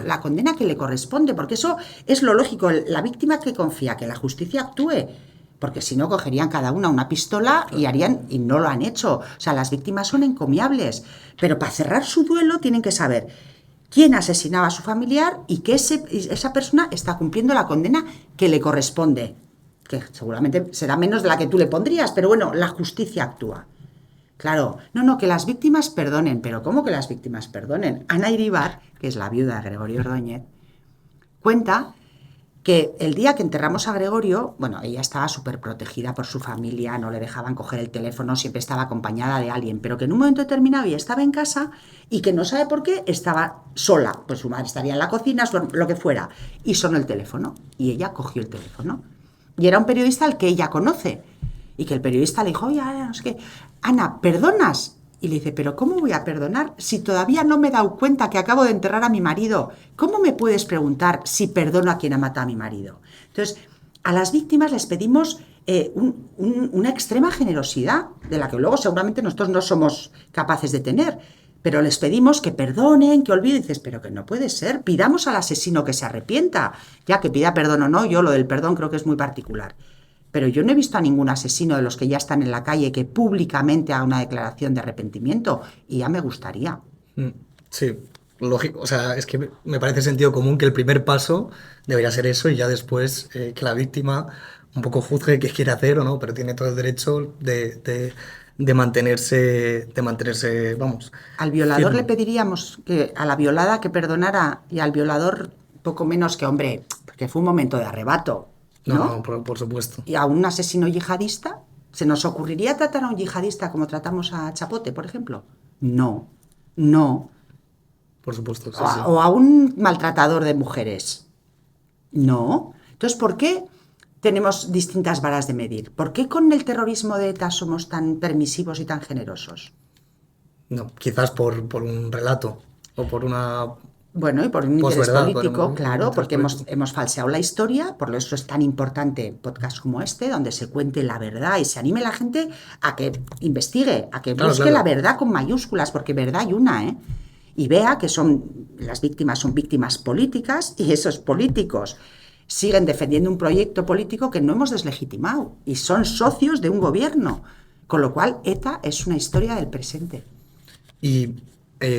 la condena que le corresponde, porque eso es lo lógico. La víctima que confía que la justicia actúe, porque si no cogerían cada una pistola y harían, y no lo han hecho. O sea, las víctimas son encomiables, pero para cerrar su duelo tienen que saber quién asesinaba a su familiar y que esa persona está cumpliendo la condena que le corresponde, que seguramente será menos de la que tú le pondrías, pero bueno, la justicia actúa. Claro, no, que las víctimas perdonen, pero ¿cómo que las víctimas perdonen? Ana Iribar, que es la viuda de Gregorio Ordóñez, cuenta que el día que enterramos a Gregorio, bueno, ella estaba súper protegida por su familia, no le dejaban coger el teléfono, siempre estaba acompañada de alguien, pero que en un momento determinado ella estaba en casa y que no sabe por qué estaba sola, pues su madre estaría en la cocina, lo que fuera, y sonó el teléfono, y ella cogió el teléfono. Y era un periodista al que ella conoce, y que el periodista le dijo, oye, no sé qué, Ana, ¿perdonas? Y le dice, ¿pero cómo voy a perdonar si todavía no me he dado cuenta que acabo de enterrar a mi marido? ¿Cómo me puedes preguntar si perdono a quien ha matado a mi marido? Entonces, a las víctimas les pedimos una extrema generosidad, de la que luego seguramente nosotros no somos capaces de tener, pero les pedimos que perdonen, que olviden. Y dices, pero que no puede ser, pidamos al asesino que se arrepienta, ya que pida perdón o no, yo lo del perdón creo que es muy particular. Pero yo no he visto a ningún asesino de los que ya están en la calle que públicamente haga una declaración de arrepentimiento, y ya me gustaría. Sí, lógico. O sea, es que me parece sentido común que el primer paso debería ser eso y ya después que la víctima un poco juzgue qué quiere hacer o no, pero tiene todo el derecho de mantenerse, vamos. Al violador firme. le pediríamos a la violada que perdonara, y al violador poco menos que, hombre, porque fue un momento de arrebato. No, por supuesto. Y a un asesino yihadista, ¿se nos ocurriría tratar a un yihadista como tratamos a Chapote, por ejemplo? No. Por supuesto, sí. O a un maltratador de mujeres. No. Entonces, ¿por qué tenemos distintas varas de medir? ¿Por qué con el terrorismo de ETA somos tan permisivos y tan generosos? No, quizás por un relato o por una... Bueno, y por un interés político, claro, porque político. hemos falseado la historia, por eso es tan importante podcast como este, donde se cuente la verdad y se anime la gente a que investigue, a que busque la verdad con mayúsculas, porque verdad hay una, ¿eh? y vea que las víctimas son víctimas políticas y esos políticos siguen defendiendo un proyecto político que no hemos deslegitimado y son socios de un gobierno. Con lo cual, ETA es una historia del presente. Y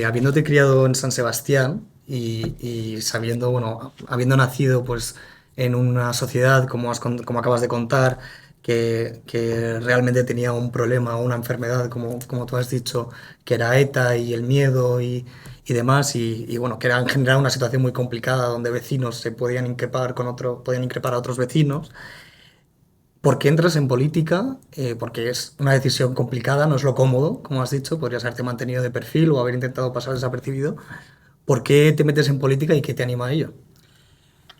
habiéndote criado en San Sebastián y sabiendo, bueno, habiendo nacido pues en una sociedad, como acabas de contar, que realmente tenía un problema o una enfermedad, como tú has dicho, que era ETA y el miedo y demás, y bueno, que era en general una situación muy complicada donde vecinos se podían podían increpar a otros vecinos. ¿Por qué entras en política? Porque es una decisión complicada, no es lo cómodo, como has dicho, podrías haberte mantenido de perfil o haber intentado pasar desapercibido. ¿Por qué te metes en política y qué te anima a ello?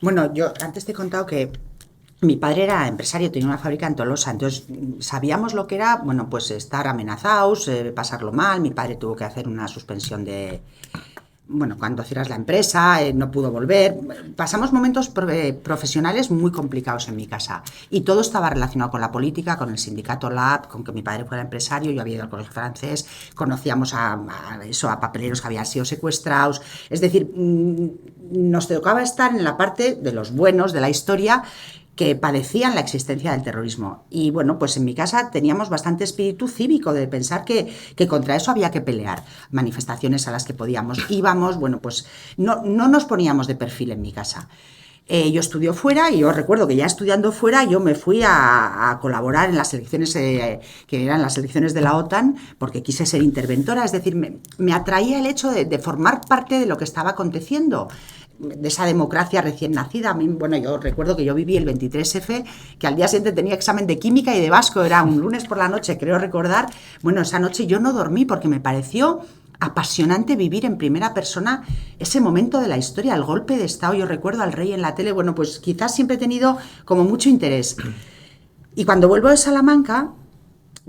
Bueno, yo antes te he contado que mi padre era empresario, tenía una fábrica en Tolosa, entonces sabíamos lo que era, bueno, pues estar amenazados, pasarlo mal. Mi padre tuvo que hacer una suspensión bueno, cuando cierras la empresa, no pudo volver. Pasamos momentos profesionales muy complicados en mi casa y todo estaba relacionado con la política, con el sindicato LAB, con que mi padre fuera empresario, yo había ido al colegio francés, conocíamos a papeleros que habían sido secuestrados. Es decir, nos tocaba estar en la parte de los buenos de la historia que padecían la existencia del terrorismo. Y bueno, pues en mi casa teníamos bastante espíritu cívico de pensar que contra eso había que pelear. Manifestaciones a las que íbamos, bueno, pues no nos poníamos de perfil en mi casa. Yo estudié fuera y yo recuerdo que ya estudiando fuera yo me fui a colaborar en las elecciones, que eran las elecciones de la OTAN, porque quise ser interventora, es decir, me atraía el hecho de formar parte de lo que estaba aconteciendo, de esa democracia recién nacida. A mí, bueno, yo recuerdo que yo viví el 23F, que al día siguiente tenía examen de química y de vasco, era un lunes por la noche, creo recordar. Bueno, esa noche yo no dormí porque me pareció apasionante vivir en primera persona ese momento de la historia, el golpe de Estado. Yo recuerdo al rey en la tele, bueno, pues quizás siempre he tenido como mucho interés. Y cuando vuelvo de Salamanca,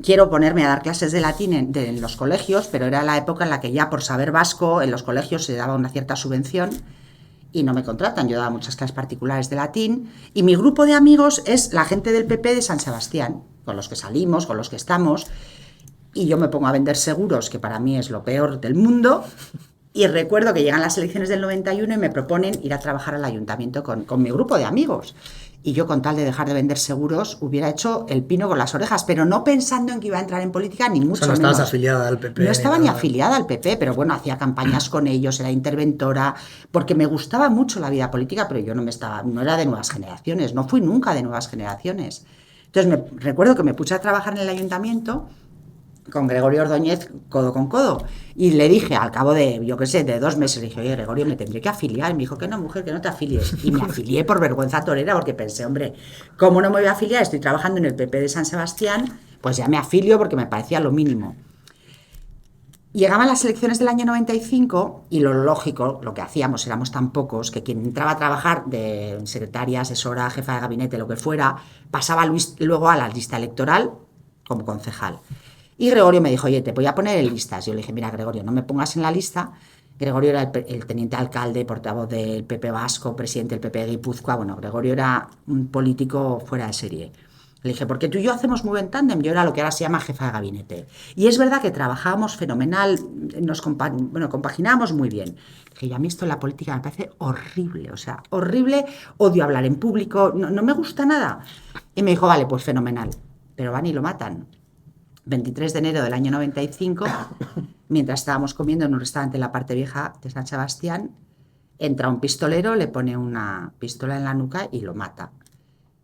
quiero ponerme a dar clases de latín en los colegios, pero era la época en la que ya por saber vasco en los colegios se daba una cierta subvención y no me contratan. Yo daba muchas clases particulares de latín y mi grupo de amigos es la gente del PP de San Sebastián, con los que salimos, con los que estamos, y yo me pongo a vender seguros, que para mí es lo peor del mundo. Y recuerdo que llegan las elecciones del 91 y me proponen ir a trabajar al ayuntamiento con mi grupo de amigos. Y yo, con tal de dejar de vender seguros, hubiera hecho el pino con las orejas, pero no pensando en que iba a entrar en política, ni mucho menos. O sea, no estabas afiliada al PP. No estaba ni afiliada al PP, pero bueno, hacía campañas con ellos, era interventora, porque me gustaba mucho la vida política, pero yo no era de nuevas generaciones, no fui nunca de nuevas generaciones. Entonces, recuerdo que me puse a trabajar en el ayuntamiento con Gregorio Ordóñez codo con codo. Y le dije, al cabo de, yo qué sé, de 2 meses, le dije, oye, Gregorio, me tendré que afiliar. Y me dijo, que no, mujer, que no te afilies. Y me afilié por vergüenza torera, porque pensé, hombre, ¿cómo no me voy a afiliar? Estoy trabajando en el PP de San Sebastián, pues ya me afilio porque me parecía lo mínimo. Llegaban las elecciones del año 95 y lo lógico, lo que hacíamos, éramos tan pocos, que quien entraba a trabajar de secretaria, asesora, jefa de gabinete, lo que fuera, pasaba luego a la lista electoral como concejal. Y Gregorio me dijo, oye, te voy a poner en listas. Yo le dije, mira, Gregorio, no me pongas en la lista. Gregorio era el teniente alcalde, portavoz del PP vasco, presidente del PP de Guipúzcoa. Bueno, Gregorio era un político fuera de serie. Le dije, porque tú y yo hacemos muy buen tándem. Yo era lo que ahora se llama jefa de gabinete. Y es verdad que trabajábamos fenomenal, compaginábamos muy bien. Le dije, y a mí esto en la política me parece horrible, o sea, horrible. Odio hablar en público, no me gusta nada. Y me dijo, vale, pues fenomenal. Pero van y lo matan. 23 de enero del año 95, mientras estábamos comiendo en un restaurante en la parte vieja de San Sebastián, entra un pistolero, le pone una pistola en la nuca y lo mata.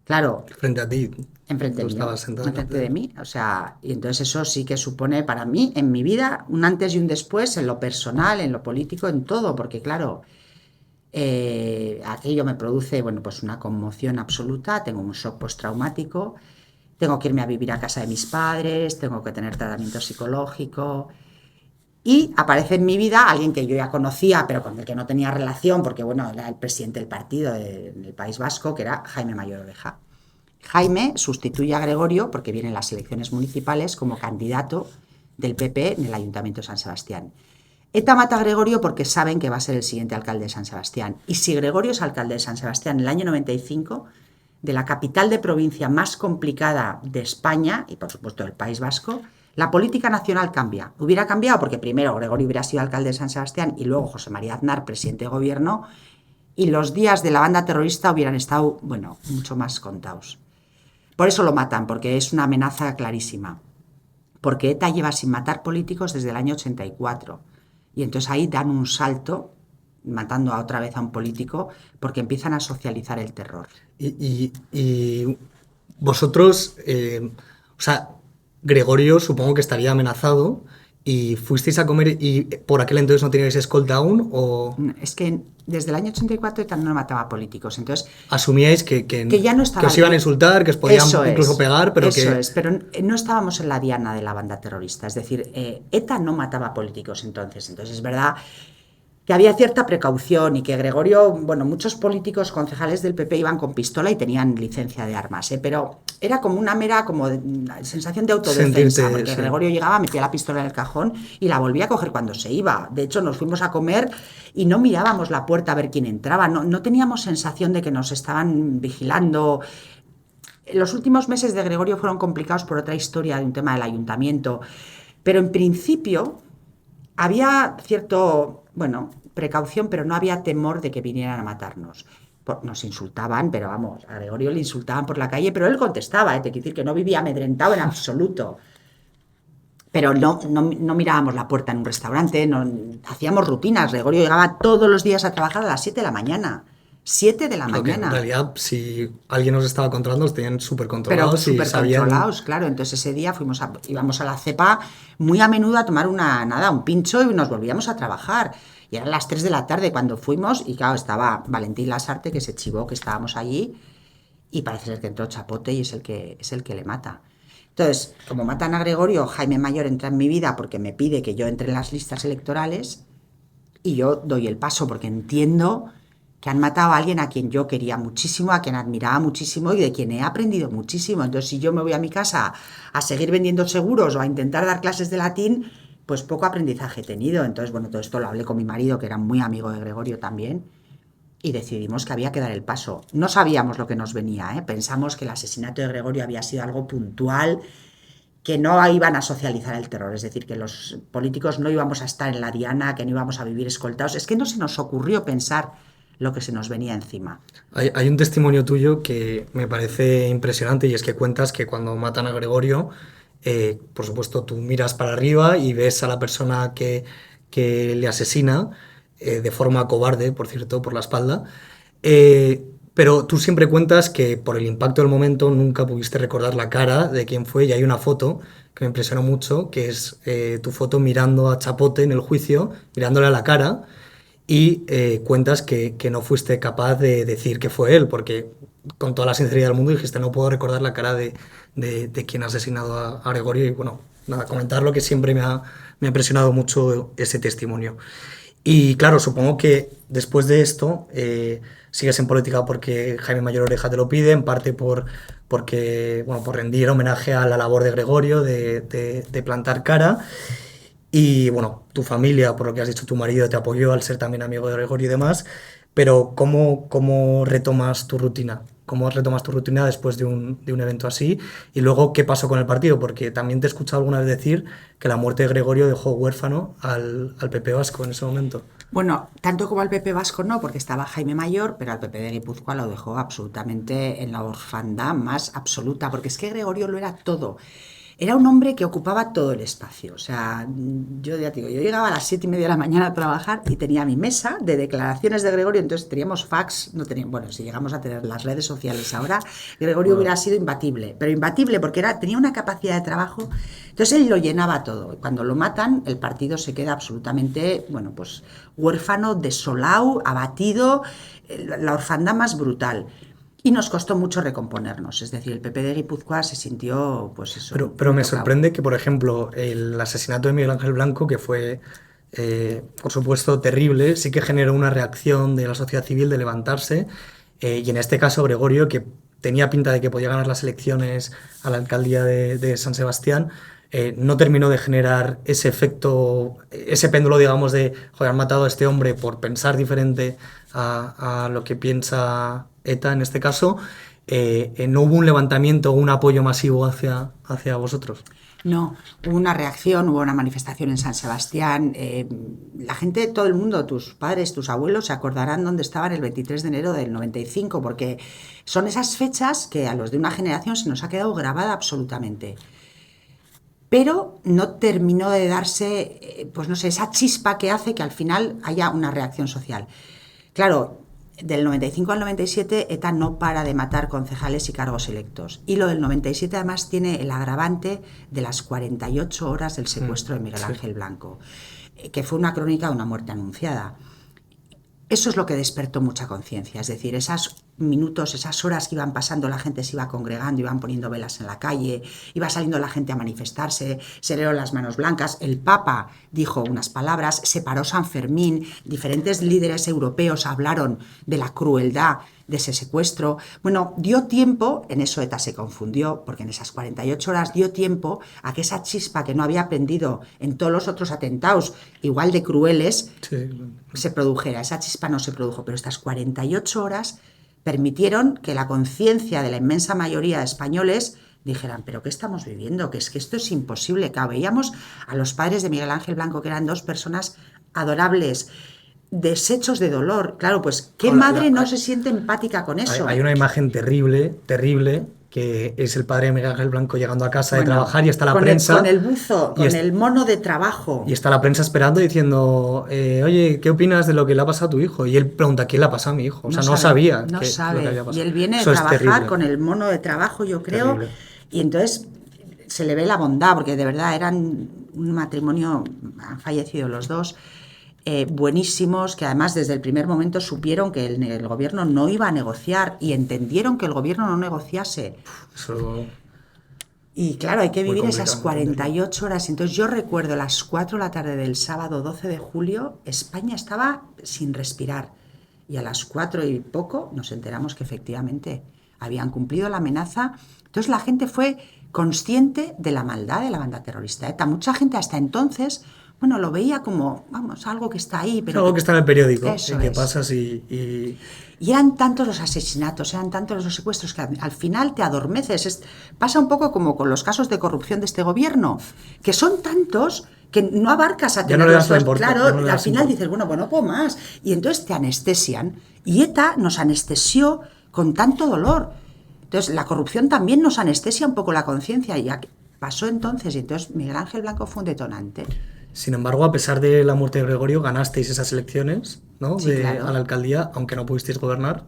Claro. Frente a ti. Enfrente mío. Enfrente de mí. O sea, y entonces eso sí que supone para mí, en mi vida, un antes y un después, en lo personal, en lo político, en todo, porque claro, aquello me produce, bueno, pues una conmoción absoluta, tengo un shock postraumático. Tengo que irme a vivir a casa de mis padres, tengo que tener tratamiento psicológico. Y aparece en mi vida alguien que yo ya conocía, pero con el que no tenía relación, porque bueno, era el presidente del partido del País Vasco, que era Jaime Mayor Oreja. Jaime sustituye a Gregorio, porque vienen las elecciones municipales, como candidato del PP en el Ayuntamiento de San Sebastián. ETA mata a Gregorio porque saben que va a ser el siguiente alcalde de San Sebastián. Y si Gregorio es alcalde de San Sebastián en el año 95... de la capital de provincia más complicada de España y por supuesto del País Vasco, La política nacional cambia. Hubiera cambiado porque primero Gregorio hubiera sido alcalde de San Sebastián y luego José María Aznar, presidente de gobierno, y los días de la banda terrorista hubieran estado, bueno, mucho más contados. Por eso lo matan, porque es una amenaza clarísima. Porque ETA lleva sin matar políticos desde el año 84. Y entonces ahí dan un salto, matando otra vez a un político, porque empiezan a socializar el terror. Y vosotros, o sea, Gregorio supongo que estaría amenazado y fuisteis a comer y por aquel entonces no teníais escolta aún o Es que desde el año 84 ETA no mataba políticos, entonces asumíais que ya no estaba, que os iban a insultar, que os podían eso incluso es, pegar, pero eso que... es, pero no estábamos en la diana de la banda terrorista, es decir, ETA no mataba políticos entonces es verdad que había cierta precaución y que Gregorio, bueno, muchos políticos concejales del PP iban con pistola y tenían licencia de armas, pero era como una mera sensación de autodefensa, porque sí. Gregorio llegaba, metía la pistola en el cajón y la volvía a coger cuando se iba. De hecho, nos fuimos a comer y no mirábamos la puerta a ver quién entraba, no teníamos sensación de que nos estaban vigilando. Los últimos meses de Gregorio fueron complicados por otra historia de un tema del ayuntamiento, pero en principio había cierto, bueno, precaución, pero no había temor de que vinieran a matarnos. Nos insultaban, pero vamos, a Gregorio le insultaban por la calle, pero él contestaba, te quiero decir que no vivía amedrentado en absoluto. Pero no mirábamos la puerta en un restaurante, hacíamos rutinas. Gregorio llegaba todos los días a trabajar a las 7 de la mañana. 7 de la mañana. En realidad, si alguien nos estaba controlando, los tenían súper Pero controlados. súper controlados, claro. Entonces ese día íbamos a la cepa muy a menudo a tomar un pincho y nos volvíamos a trabajar. Y eran las 3 de la tarde cuando fuimos y claro, estaba Valentín Lasarte que se chivó que estábamos allí y parece ser que entró Chapote y es el que le mata. Entonces, como matan a Gregorio, Jaime Mayor entra en mi vida porque me pide que yo entre en las listas electorales y yo doy el paso porque entiendo que han matado a alguien a quien yo quería muchísimo, a quien admiraba muchísimo y de quien he aprendido muchísimo. Entonces, si yo me voy a mi casa a seguir vendiendo seguros o a intentar dar clases de latín, pues poco aprendizaje he tenido. Entonces, bueno, todo esto lo hablé con mi marido, que era muy amigo de Gregorio también, y decidimos que había que dar el paso. No sabíamos lo que nos venía, ¿eh? Pensamos que el asesinato de Gregorio había sido algo puntual, que no iban a socializar el terror, es decir, que los políticos no íbamos a estar en la diana, que no íbamos a vivir escoltados. Es que no se nos ocurrió pensar lo que se nos venía encima. Hay un testimonio tuyo que me parece impresionante y es que cuentas que cuando matan a Gregorio, por supuesto tú miras para arriba y ves a la persona que le asesina, de forma cobarde, por cierto, por la espalda, pero tú siempre cuentas que por el impacto del momento nunca pudiste recordar la cara de quién fue y hay una foto que me impresionó mucho, que es tu foto mirando a Chapote en el juicio, mirándole a la cara. Y cuentas que no fuiste capaz de decir que fue él, porque con toda la sinceridad del mundo dijiste no puedo recordar la cara de quien ha asesinado a Gregorio. Y bueno, nada, comentarlo que siempre me ha impresionado mucho ese testimonio. Y claro, supongo que después de esto sigues en política porque Jaime Mayor Oreja te lo pide, en parte porque por rendir homenaje a la labor de Gregorio, de plantar cara. Y bueno, tu familia, por lo que has dicho, tu marido te apoyó al ser también amigo de Gregorio y demás, pero ¿cómo retomas tu rutina? ¿Cómo retomas tu rutina después de un evento así? Y luego, ¿qué pasó con el partido? Porque también te he escuchado alguna vez decir que la muerte de Gregorio dejó huérfano al PP vasco en ese momento. Bueno, tanto como al PP vasco no, porque estaba Jaime Mayor, pero al PP de Guipúzcoa lo dejó absolutamente en la orfandad más absoluta, porque es que Gregorio lo era todo. Era un hombre que ocupaba todo el espacio. O sea, yo ya te digo, yo llegaba a las 7:30 de la mañana a trabajar y tenía mi mesa de declaraciones de Gregorio, entonces teníamos fax, no teníamos, bueno, si llegamos a tener las redes sociales ahora, Gregorio hubiera sido imbatible, pero imbatible porque tenía una capacidad de trabajo, entonces él lo llenaba todo. Cuando lo matan, el partido se queda absolutamente, pues huérfano, desolado, abatido, la orfandad más brutal. Y nos costó mucho recomponernos, es decir, el PP de Guipúzcoa se sintió, pues eso. Pero me sorprende que, por ejemplo, el asesinato de Miguel Ángel Blanco, que fue, por supuesto, terrible, sí que generó una reacción de la sociedad civil de levantarse, y en este caso Gregorio, que tenía pinta de que podía ganar las elecciones a la alcaldía de San Sebastián, no terminó de generar ese efecto, ese péndulo, digamos, de, joder, han matado a este hombre por pensar diferente a lo que piensa ETA en este caso. ¿No hubo un levantamiento o un apoyo masivo hacia vosotros? No, hubo una reacción, hubo una manifestación en San Sebastián. La gente, todo el mundo, tus padres, tus abuelos, se acordarán dónde estaban el 23 de enero del 95, porque son esas fechas que a los de una generación se nos ha quedado grabada absolutamente. Pero no terminó de darse, pues no sé, esa chispa que hace que al final haya una reacción social. Claro, del 95 al 97 ETA no para de matar concejales y cargos electos. Y lo del 97 además tiene el agravante de las 48 horas del secuestro de Miguel Ángel Blanco, que fue una crónica de una muerte anunciada. Eso es lo que despertó mucha conciencia, es decir, esos minutos, esas horas que iban pasando, la gente se iba congregando, iban poniendo velas en la calle, iba saliendo la gente a manifestarse, se le dieron las manos blancas, el Papa dijo unas palabras, se paró San Fermín, diferentes líderes europeos hablaron de la crueldad de ese secuestro. Bueno, dio tiempo, en eso ETA se confundió, porque en esas 48 horas dio tiempo a que esa chispa que no había prendido en todos los otros atentados, igual de crueles, se produjera. Esa chispa no se produjo, pero estas 48 horas permitieron que la conciencia de la inmensa mayoría de españoles dijeran, ¿pero qué estamos viviendo? Que es que esto es imposible. Claro, veíamos a los padres de Miguel Ángel Blanco, que eran dos personas adorables, deshechos de dolor. Claro, pues, ¿qué madre no se siente empática con eso? Hay una imagen terrible, que es el padre de Miguel Ángel Blanco llegando a casa de trabajar y está la prensa... Con el buzo, con el mono de trabajo. Y está la prensa esperando diciendo, oye, ¿qué opinas de lo que le ha pasado a tu hijo? Y él pregunta, ¿quién le ha pasado a mi hijo? O sea, no sabía. No sabe. Lo que había pasado. Y él viene de trabajar con el mono de trabajo, yo creo. Terrible. Y entonces se le ve la bondad, porque de verdad eran un matrimonio, han fallecido los dos, buenísimos, que además desde el primer momento supieron que el gobierno no iba a negociar y entendieron que el gobierno no negociase. Eso... Y claro, hay que vivir esas 48 horas. Entonces yo recuerdo las 4 de la tarde del sábado 12 de julio, España estaba sin respirar. Y a las 4 y poco nos enteramos que efectivamente habían cumplido la amenaza. Entonces la gente fue consciente de la maldad de la banda terrorista ETA. Mucha gente hasta entonces... Bueno, lo veía como, vamos, algo que está ahí. Pero algo que está en el periódico, eso que pasas y... Y eran tantos los asesinatos, eran tantos los secuestros que al final te adormeces. Pasa un poco como con los casos de corrupción de este gobierno, que son tantos que no abarcas a tener los... Claro, al final dices, bueno, pues no puedo más. Y entonces te anestesian. Y ETA nos anestesió con tanto dolor. Entonces la corrupción también nos anestesia un poco la conciencia. Y pasó entonces, y entonces Miguel Ángel Blanco fue un detonante. Sin embargo, a pesar de la muerte de Gregorio, ganasteis esas elecciones, ¿no? Sí, claro. A la alcaldía, aunque no pudisteis gobernar.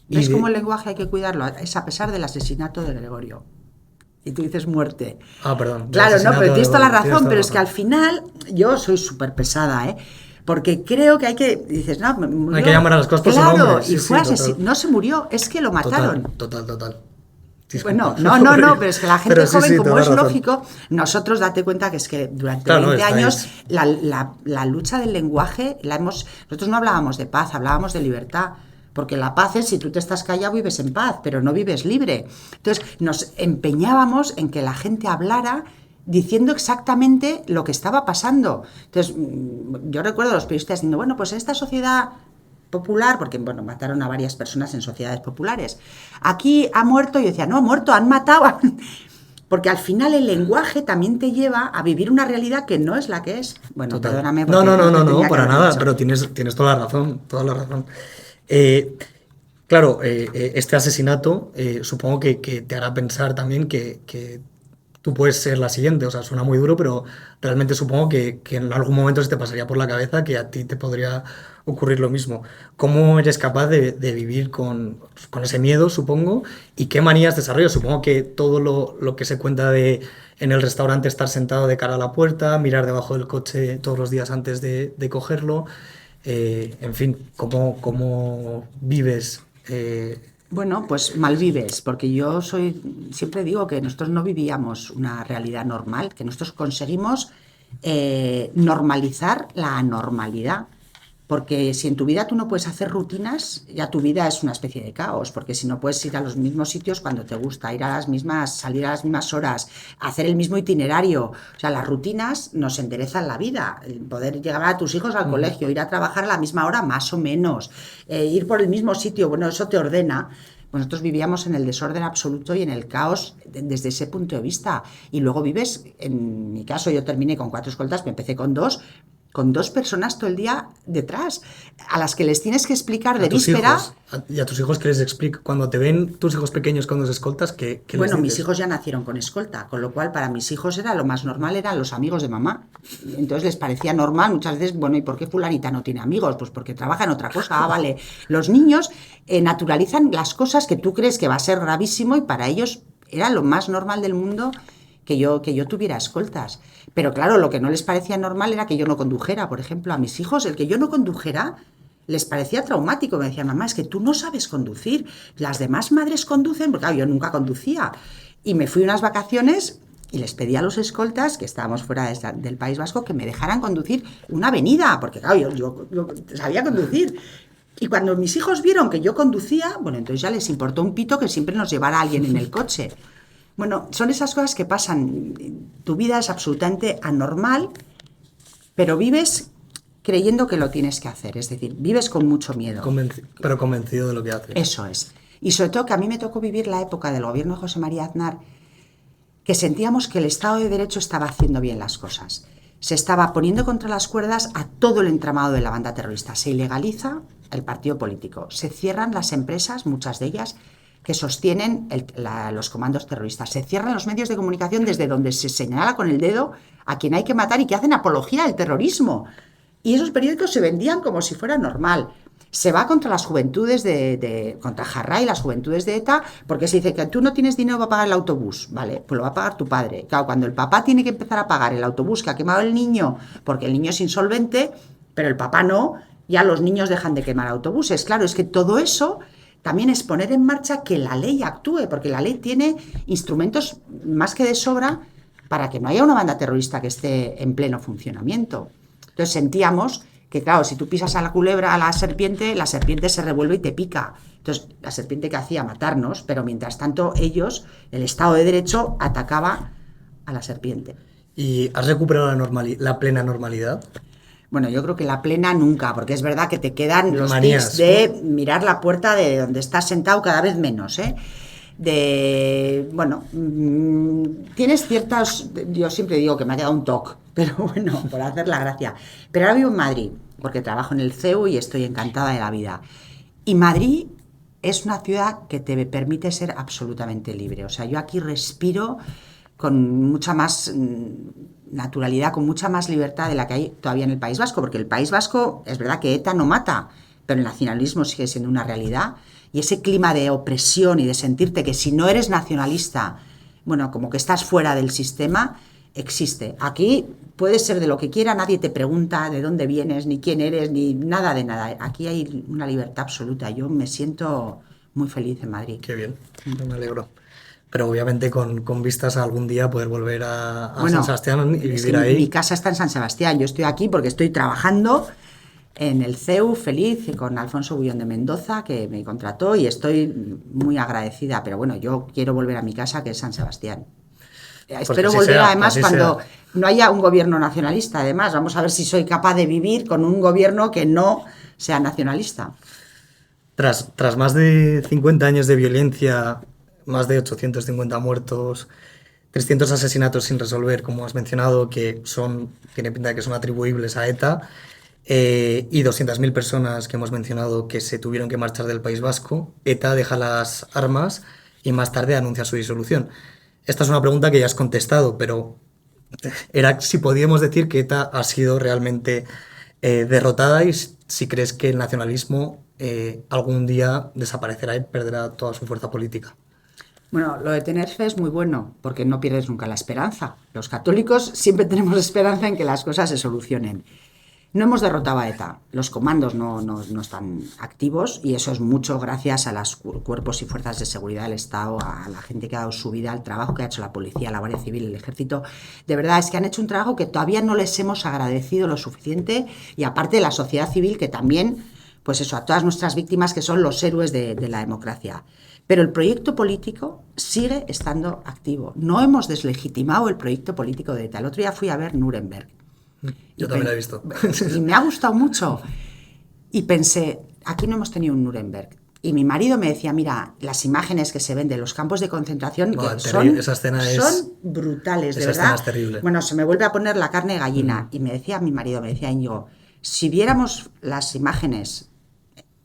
¿Ves cómo el lenguaje hay que cuidarlo? Es a pesar del asesinato de Gregorio. Y tú dices muerte. Ah, perdón. Claro, no, pero tienes toda la razón, pero es que al final yo soy súper pesada, ¿eh? Porque creo que hay que... Dices, no, murió. Hay que llamar a las cosas por su nombre. Claro, y fue asesino. No se murió, es que lo mataron. Total. Disculpa. Bueno, no, pero es que la gente joven, como es lógico, nosotros date cuenta que es que durante 20 años la lucha del lenguaje, nosotros no hablábamos de paz, hablábamos de libertad, porque la paz es si tú te estás callado vives en paz, pero no vives libre. Entonces nos empeñábamos en que la gente hablara diciendo exactamente lo que estaba pasando. Entonces yo recuerdo a los periodistas diciendo, bueno, pues en esta sociedad popular, porque bueno, mataron a varias personas en sociedades populares. Aquí ha muerto, y yo decía, no ha muerto, han matado. Porque al final el lenguaje también te lleva a vivir una realidad que no es la que es. Bueno, total. Perdóname. No, para nada, pero tienes toda la razón, Claro, este asesinato supongo que te hará pensar también que tú puedes ser la siguiente. O sea, suena muy duro, pero realmente supongo que en algún momento se te pasaría por la cabeza que a ti te podría ocurrir lo mismo. ¿Cómo eres capaz de vivir con ese miedo, supongo? ¿Y qué manías desarrollas? Supongo que todo lo que se cuenta de en el restaurante estar sentado de cara a la puerta, mirar debajo del coche todos los días antes de cogerlo, en fin, ¿cómo vives? Bueno, pues malvives, porque yo siempre digo que nosotros no vivíamos una realidad normal, que nosotros conseguimos normalizar la anormalidad. Porque si en tu vida tú no puedes hacer rutinas, ya tu vida es una especie de caos, porque si no puedes ir a los mismos sitios cuando te gusta, salir a las mismas horas, hacer el mismo itinerario. O sea, las rutinas nos enderezan la vida. El poder llevar a tus hijos al colegio, ir a trabajar a la misma hora, más o menos, ir por el mismo sitio, bueno, eso te ordena. Pues nosotros vivíamos en el desorden absoluto y en el caos desde ese punto de vista. Y luego vives, en mi caso yo terminé con 4 escoltas, me empecé con 2 personas todo el día detrás, a las que les tienes que explicar de víspera. Y a tus hijos que les explico, cuando te ven tus hijos pequeños con 2 escoltas, ¿qué les Bueno, dices? mis hijos ya nacieron con escolta, con lo cual para mis hijos era lo más normal, eran los amigos de mamá. Entonces les parecía normal muchas veces, bueno, ¿y por qué fulanita no tiene amigos? Pues porque trabaja en otra cosa, vale. Los niños naturalizan las cosas que tú crees que va a ser gravísimo y para ellos era lo más normal del mundo que yo tuviera escoltas. Pero claro, lo que no les parecía normal era que yo no condujera, por ejemplo, a mis hijos, el que yo no condujera les parecía traumático. Me decían, mamá, es que tú no sabes conducir, las demás madres conducen, porque claro, yo nunca conducía. Y me fui unas vacaciones y les pedí a los escoltas, que estábamos fuera del País Vasco, que me dejaran conducir una avenida, porque claro, yo sabía conducir. Y cuando mis hijos vieron que yo conducía, bueno, entonces ya les importó un pito que siempre nos llevara alguien en el coche. Bueno, son esas cosas que pasan. Tu vida es absolutamente anormal, pero vives creyendo que lo tienes que hacer. Es decir, vives con mucho miedo. Pero convencido de lo que haces. Eso es. Y sobre todo que a mí me tocó vivir la época del gobierno de José María Aznar, que sentíamos que el Estado de Derecho estaba haciendo bien las cosas. Se estaba poniendo contra las cuerdas a todo el entramado de la banda terrorista. Se ilegaliza el partido político. Se cierran las empresas, muchas de ellas, que sostienen los comandos terroristas. Se cierran los medios de comunicación desde donde se señala con el dedo a quien hay que matar y que hacen apología del terrorismo. Y esos periódicos se vendían como si fuera normal. Se va contra las juventudes contra Jarray y las juventudes de ETA, porque se dice que tú no tienes dinero para pagar el autobús, ¿vale? Pues lo va a pagar tu padre. Claro, cuando el papá tiene que empezar a pagar el autobús que ha quemado el niño, porque el niño es insolvente, pero el papá no, ya los niños dejan de quemar autobuses. Claro, es que todo eso también es poner en marcha que la ley actúe, porque la ley tiene instrumentos más que de sobra para que no haya una banda terrorista que esté en pleno funcionamiento. Entonces sentíamos que, claro, si tú pisas a la culebra, a la serpiente se revuelve y te pica. Entonces, la serpiente que hacía matarnos, pero mientras tanto ellos, el Estado de Derecho, atacaba a la serpiente. ¿Y has recuperado la plena normalidad? Bueno, yo creo que la plena nunca, porque es verdad que te quedan los manías, tics de mirar la puerta de donde estás sentado cada vez menos, ¿eh? Tienes ciertas, yo siempre digo que me ha quedado un toque, pero bueno, por hacer la gracia. Pero ahora vivo en Madrid, porque trabajo en el CEU y estoy encantada de la vida. Y Madrid es una ciudad que te permite ser absolutamente libre. O sea, yo aquí respiro con mucha más naturalidad, con mucha más libertad de la que hay todavía en el País Vasco, porque el País Vasco, es verdad que ETA no mata, pero el nacionalismo sigue siendo una realidad, y ese clima de opresión y de sentirte que si no eres nacionalista, bueno, como que estás fuera del sistema, existe. Aquí puedes ser de lo que quiera, nadie te pregunta de dónde vienes, ni quién eres, ni nada de nada. Aquí hay una libertad absoluta. Yo me siento muy feliz en Madrid. Qué bien, me alegro. Pero obviamente con vistas a algún día poder volver a Bueno, San Sebastián y vivir ahí. Mi casa está en San Sebastián. Yo estoy aquí porque estoy trabajando en el CEU, feliz, con Alfonso Bullón de Mendoza, que me contrató, y estoy muy agradecida. Pero bueno, yo quiero volver a mi casa, que es San Sebastián. Espero volver, además, cuando no haya un gobierno nacionalista. Además, vamos a ver si soy capaz de vivir con un gobierno que no sea nacionalista. Tras más de 50 años de violencia, más de 850 muertos, 300 asesinatos sin resolver, como has mencionado, que tiene pinta de que son atribuibles a ETA, y 200.000 personas que hemos mencionado que se tuvieron que marchar del País Vasco, ETA deja las armas y más tarde anuncia su disolución. Esta es una pregunta que ya has contestado, pero era si podíamos decir que ETA ha sido realmente derrotada y si crees que el nacionalismo algún día desaparecerá y perderá toda su fuerza política. Bueno, lo de tener fe es muy bueno, porque no pierdes nunca la esperanza. Los católicos siempre tenemos esperanza en que las cosas se solucionen. No hemos derrotado a ETA, los comandos no están activos, y eso es mucho gracias a los cuerpos y fuerzas de seguridad del Estado, a la gente que ha dado su vida, al trabajo que ha hecho la policía, la Guardia Civil, el Ejército. De verdad es que han hecho un trabajo que todavía no les hemos agradecido lo suficiente, y aparte de la sociedad civil, que también, pues eso, a todas nuestras víctimas, que son los héroes de la democracia. Pero el proyecto político sigue estando activo. No hemos deslegitimado el proyecto político de ETA. El otro día fui a ver Nuremberg. Yo también lo he visto. Y me ha gustado mucho. Y pensé, aquí no hemos tenido un Nuremberg. Y mi marido me decía, mira, las imágenes que se ven de los campos de concentración No, que esa escena son brutales, de esa verdad. escena es terrible. Bueno, se me vuelve a poner la carne de gallina. Y me decía mi marido, me decía Íñigo, si viéramos las imágenes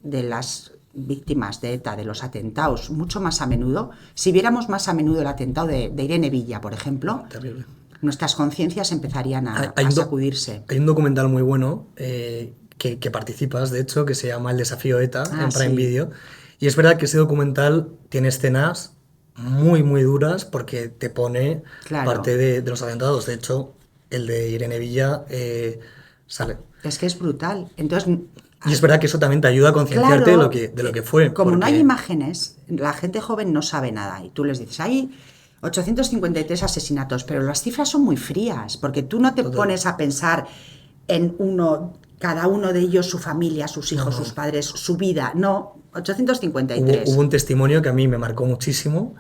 de las víctimas de ETA, de los atentados, mucho más a menudo, si viéramos más a menudo el atentado de Irene Villa, por ejemplo, Terrible. nuestras conciencias empezarían a sacudirse. Hay un documental muy bueno que participas, de hecho, que se llama El desafío ETA en Prime sí. Video. Y es verdad que ese documental tiene escenas muy, muy duras porque te pone Claro. parte de los atentados. De hecho, el de Irene Villa sale. Es que es brutal. Entonces, Y es verdad que eso también te ayuda a concienciarte claro, de lo que fue. como no hay porque- imágenes, la gente joven no sabe nada. Y tú les dices, hay 853 asesinatos, pero las cifras son muy frías, porque tú no te pones a pensar en cada uno de ellos, su familia, sus hijos, sus padres, su vida. No, 853. Hubo un testimonio que a mí me marcó muchísimo,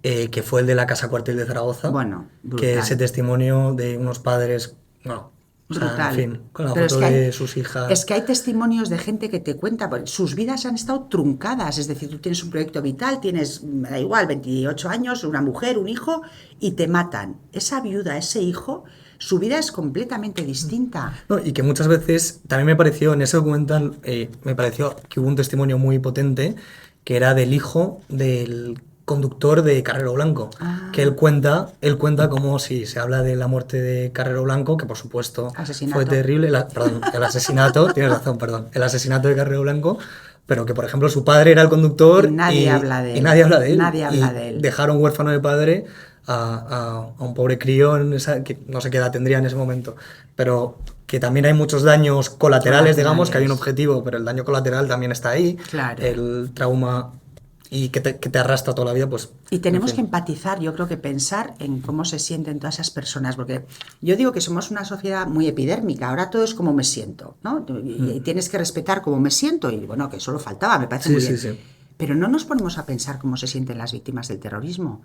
que fue el de la Casa Cuartel de Zaragoza. Bueno, brutal. Que ese testimonio de unos padres, bueno, o sea, Brutal. en fin, con la Pero foto es que de hay- sus hijas. Es que hay testimonios de gente que te cuenta, porque sus vidas han estado truncadas, es decir, tú tienes un proyecto vital, tienes, me da igual, 28 años, una mujer, un hijo, y te matan. Esa viuda, ese hijo, su vida es completamente distinta. No, y que muchas veces también me pareció, en ese documental, me pareció que hubo un testimonio muy potente, que era del hijo del conductor de Carrero Blanco, que él cuenta como si se habla de la muerte de Carrero Blanco, que por supuesto Asesinato. fue terrible, perdón, el asesinato, tienes razón, perdón, el asesinato de Carrero Blanco, pero que por ejemplo su padre era el conductor Y nadie habla de él. y nadie habla de él. Nadie habla Y de él. dejaron huérfano de padre a un pobre crío, que no sé qué edad tendría en ese momento, pero que también hay muchos daños colaterales, digamos, que hay un objetivo, pero el daño colateral también está ahí, Claro. el trauma y que te arrastra toda la vida, pues... Y tenemos en que fin. empatizar, yo creo que pensar en cómo se sienten todas esas personas, porque yo digo que somos una sociedad muy epidérmica, ahora todo es como me siento, ¿no? Y tienes que respetar cómo me siento, y bueno, que solo faltaba, me parece Sí, muy sí, bien. sí. Pero no nos ponemos a pensar cómo se sienten las víctimas del terrorismo.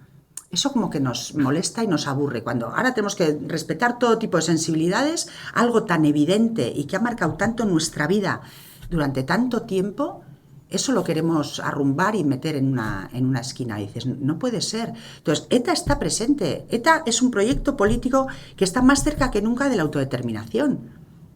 Eso como que nos molesta y nos aburre, cuando ahora tenemos que respetar todo tipo de sensibilidades, algo tan evidente y que ha marcado tanto nuestra vida durante tanto tiempo. Eso lo queremos arrumbar y meter en una esquina. Y dices, no puede ser. Entonces, ETA está presente. ETA es un proyecto político que está más cerca que nunca de la autodeterminación.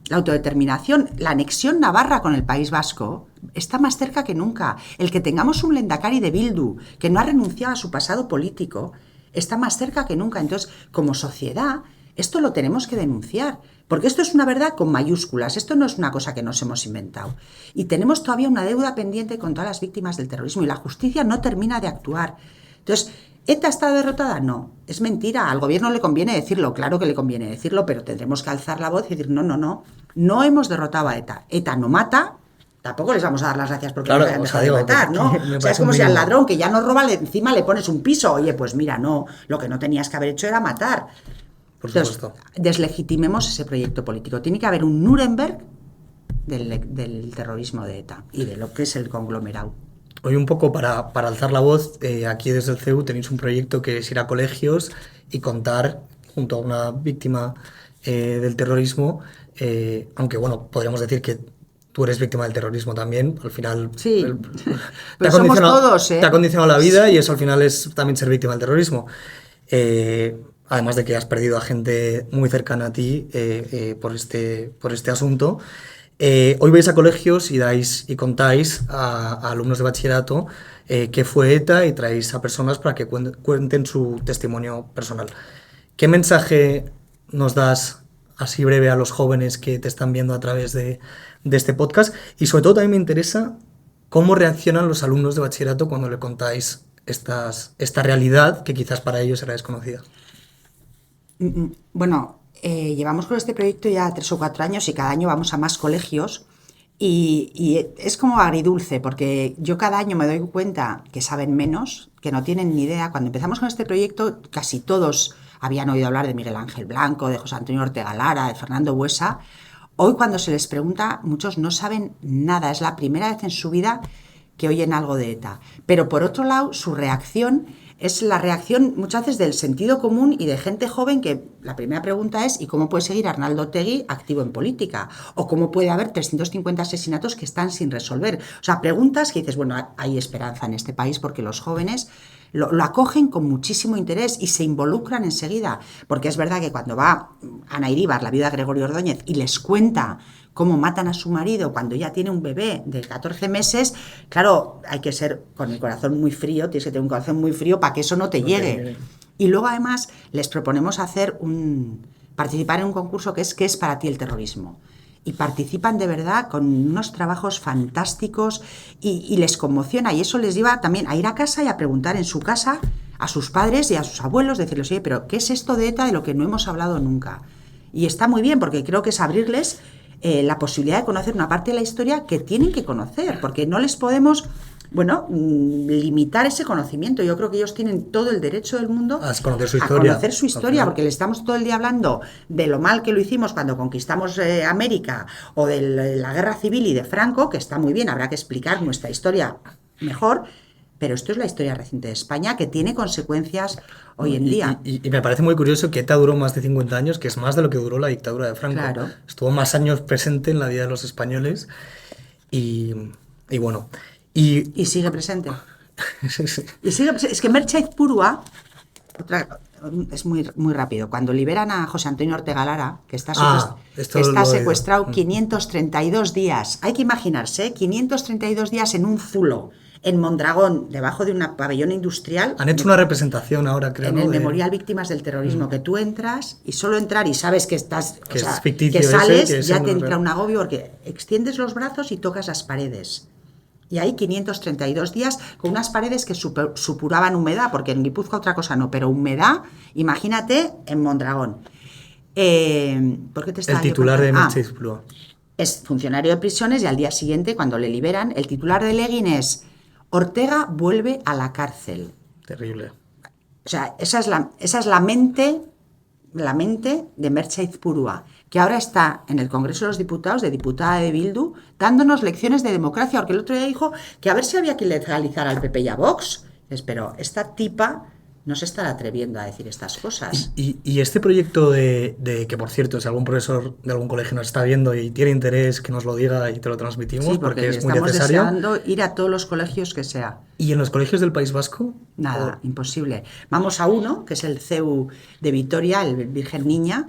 La autodeterminación, la anexión navarra con el País Vasco está más cerca que nunca. El que tengamos un Lehendakari de Bildu que no ha renunciado a su pasado político está más cerca que nunca. Entonces, como sociedad, esto lo tenemos que denunciar, porque esto es una verdad con mayúsculas, esto no es una cosa que nos hemos inventado. Y tenemos todavía una deuda pendiente con todas las víctimas del terrorismo y la justicia no termina de actuar. Entonces, ¿ETA está derrotada? No, es mentira. Al gobierno le conviene decirlo, claro que le conviene decirlo, pero tendremos que alzar la voz y decir, no hemos derrotado a ETA. ETA no mata, tampoco les vamos a dar las gracias porque Claro, nos hayan o sea, dejado de digo, matar, ¿no? me O sea, es parece como un si al mínimo. ladrón que ya no roba, encima le pones un piso. Oye, pues mira, no, lo que no tenías que haber hecho era matar. Por Entonces, supuesto. deslegitimemos ese proyecto político. Tiene que haber un Nuremberg del terrorismo de ETA y de lo que es el conglomerado. Hoy un poco para alzar la voz, aquí desde el CEU tenéis un proyecto que es ir a colegios y contar junto a una víctima del terrorismo, aunque bueno, podríamos decir que tú eres víctima del terrorismo también, al final Sí, te pero ha somos condicionado- todos, ¿eh? te ha condicionado la vida y eso al final es también ser víctima del terrorismo. Además de que has perdido a gente muy cercana a ti por este asunto. Hoy vais a colegios y dais y contáis a alumnos de bachillerato qué fue ETA y traéis a personas para que cuenten su testimonio personal. ¿Qué mensaje nos das así breve a los jóvenes que te están viendo a través de este podcast? Y sobre todo también me interesa cómo reaccionan los alumnos de bachillerato cuando le contáis esta realidad que quizás para ellos era desconocida. Bueno, llevamos con este proyecto ya 3 o 4 años y cada año vamos a más colegios y es como agridulce porque yo cada año me doy cuenta que saben menos, que no tienen ni idea. Cuando empezamos con este proyecto casi todos habían oído hablar de Miguel Ángel Blanco, de José Antonio Ortega Lara, de Fernando Buesa. Hoy cuando se les pregunta, muchos no saben nada, es la primera vez en su vida que oyen algo de ETA. Pero por otro lado, su reacción es la reacción muchas veces del sentido común y de gente joven que la primera pregunta es ¿y cómo puede seguir Arnaldo Otegi activo en política? ¿O cómo puede haber 350 asesinatos que están sin resolver? O sea, preguntas que dices, bueno, hay esperanza en este país porque los jóvenes lo acogen con muchísimo interés y se involucran enseguida. Porque es verdad que cuando va Ana Iríbar, la viuda de Gregorio Ordóñez, y les cuenta cómo matan a su marido cuando ya tiene un bebé de 14 meses, claro, hay que ser con el corazón muy frío, tienes que tener un corazón muy frío para que eso no te llegue. Y luego además les proponemos participar en un concurso que es ¿qué es para ti el terrorismo? Y participan de verdad con unos trabajos fantásticos y les conmociona, y eso les lleva también a ir a casa y a preguntar en su casa a sus padres y a sus abuelos, decirles, oye, pero ¿qué es esto de ETA de lo que no hemos hablado nunca? Y está muy bien porque creo que es abrirles la posibilidad de conocer una parte de la historia que tienen que conocer, porque no les podemos, limitar ese conocimiento. Yo creo que ellos tienen todo el derecho del mundo a conocer su historia. Conocer su historia, porque le estamos todo el día hablando de lo mal que lo hicimos cuando conquistamos América, o de la guerra civil y de Franco, que está muy bien, habrá que explicar nuestra historia mejor, pero esto es la historia reciente de España que tiene consecuencias hoy en día. Y me parece muy curioso que ETA duró más de 50 años, que es más de lo que duró la dictadura de Franco. Claro. Estuvo más años presente en la vida de los españoles y bueno. Y sigue presente. Es que Merche Aizpurua, es muy, muy rápido, cuando liberan a José Antonio Ortega Lara, que está secuestrado 532 días, hay que imaginarse, 532 días en un zulo, en Mondragón, debajo de un pabellón industrial. Han hecho una representación ahora, creo, en el Memorial Víctimas del Terrorismo, que tú entras y solo entrar y sabes que estás, que es ficticio, que sales, que ya te entra un agobio porque extiendes los brazos y tocas las paredes. Y hay 532 días con unas paredes que supuraban humedad, porque en Guipúzcoa otra cosa no, pero humedad, imagínate en Mondragón. ¿Por qué te estaba el titular de Merche Aizpurua es funcionario de prisiones y al día siguiente, cuando le liberan, el titular de Leguín es Ortega vuelve a la cárcel. Terrible. O sea, esa es la mente de Merche Aizpurua, que ahora está en el Congreso de los Diputados, de diputada de Bildu, dándonos lecciones de democracia, porque el otro día dijo que a ver si había que legalizar al PP y a Vox. Pero esta tipa no se estará atreviendo a decir estas cosas. Y este proyecto de que, por cierto, si algún profesor de algún colegio nos está viendo y tiene interés, que nos lo diga y te lo transmitimos, sí, porque es muy estamos necesario. Deseando ir a todos los colegios que sea. ¿Y en los colegios del País Vasco? Nada, imposible. Vamos a uno, que es el CEU de Vitoria, el Virgen Niña,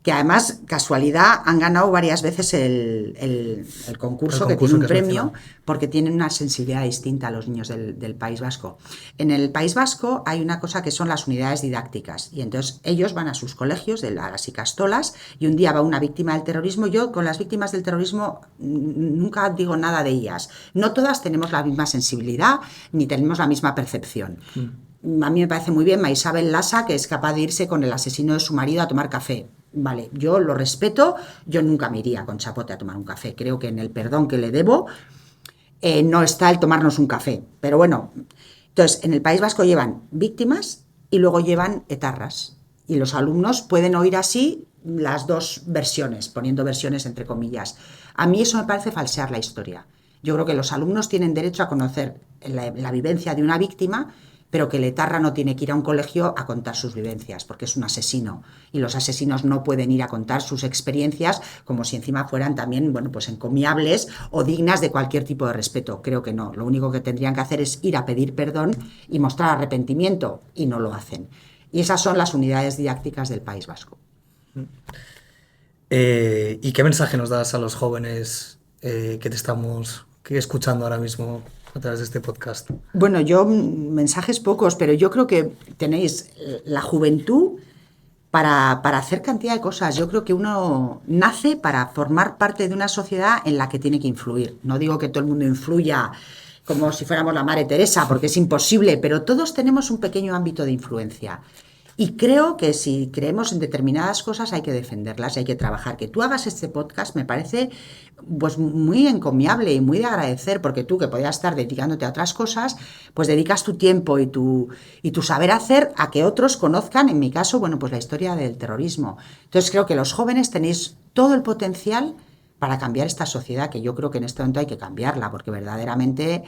que además, casualidad, han ganado varias veces el concurso, que tiene un premio, porque tienen una sensibilidad distinta a los niños del País Vasco. En el País Vasco hay una cosa que son las unidades didácticas, y entonces ellos van a sus colegios de las Icastolas, y un día va una víctima del terrorismo. Yo con las víctimas del terrorismo nunca digo nada de ellas. No todas tenemos la misma sensibilidad, ni tenemos la misma percepción. A mí me parece muy bien Maisabel Lasa, que es capaz de irse con el asesino de su marido a tomar café. Vale, yo lo respeto, yo nunca me iría con Chapote a tomar un café. Creo que en el perdón que le debo no está el tomarnos un café. Pero bueno, entonces en el País Vasco llevan víctimas y luego llevan etarras. Y los alumnos pueden oír así las dos versiones, poniendo versiones entre comillas. A mí eso me parece falsear la historia. Yo creo que los alumnos tienen derecho a conocer la vivencia de una víctima, pero que el etarra no tiene que ir a un colegio a contar sus vivencias, porque es un asesino, y los asesinos no pueden ir a contar sus experiencias como si encima fueran también, pues encomiables o dignas de cualquier tipo de respeto. Creo que no. Lo único que tendrían que hacer es ir a pedir perdón y mostrar arrepentimiento, y no lo hacen. Y esas son las unidades didácticas del País Vasco. ¿Y qué mensaje nos das a los jóvenes que te estamos escuchando ahora mismo a través de este podcast? Bueno, mensajes pocos, pero yo creo que tenéis la juventud para hacer cantidad de cosas. Yo creo que uno nace para formar parte de una sociedad en la que tiene que influir. No digo que todo el mundo influya como si fuéramos la Madre Teresa, porque es imposible, pero todos tenemos un pequeño ámbito de influencia. Y creo que si creemos en determinadas cosas hay que defenderlas y hay que trabajar. Que tú hagas este podcast me parece pues muy encomiable y muy de agradecer, porque tú, que podías estar dedicándote a otras cosas, pues dedicas tu tiempo y tu saber hacer a que otros conozcan, en mi caso, pues la historia del terrorismo. Entonces creo que los jóvenes tenéis todo el potencial para cambiar esta sociedad, que yo creo que en este momento hay que cambiarla, porque verdaderamente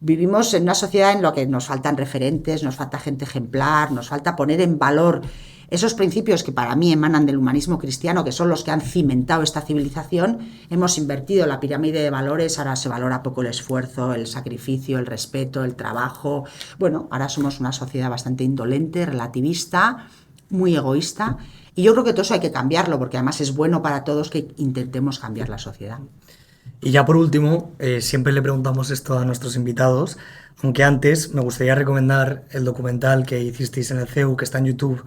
Vivimos en una sociedad en la que nos faltan referentes, nos falta gente ejemplar, nos falta poner en valor esos principios que para mí emanan del humanismo cristiano, que son los que han cimentado esta civilización. Hemos invertido la pirámide de valores, ahora se valora poco el esfuerzo, el sacrificio, el respeto, el trabajo. Bueno, ahora somos una sociedad bastante indolente, relativista, muy egoísta, y yo creo que todo eso hay que cambiarlo, porque además es bueno para todos que intentemos cambiar la sociedad. Y ya por último, siempre le preguntamos esto a nuestros invitados, aunque antes me gustaría recomendar el documental que hicisteis en el CEU, que está en YouTube,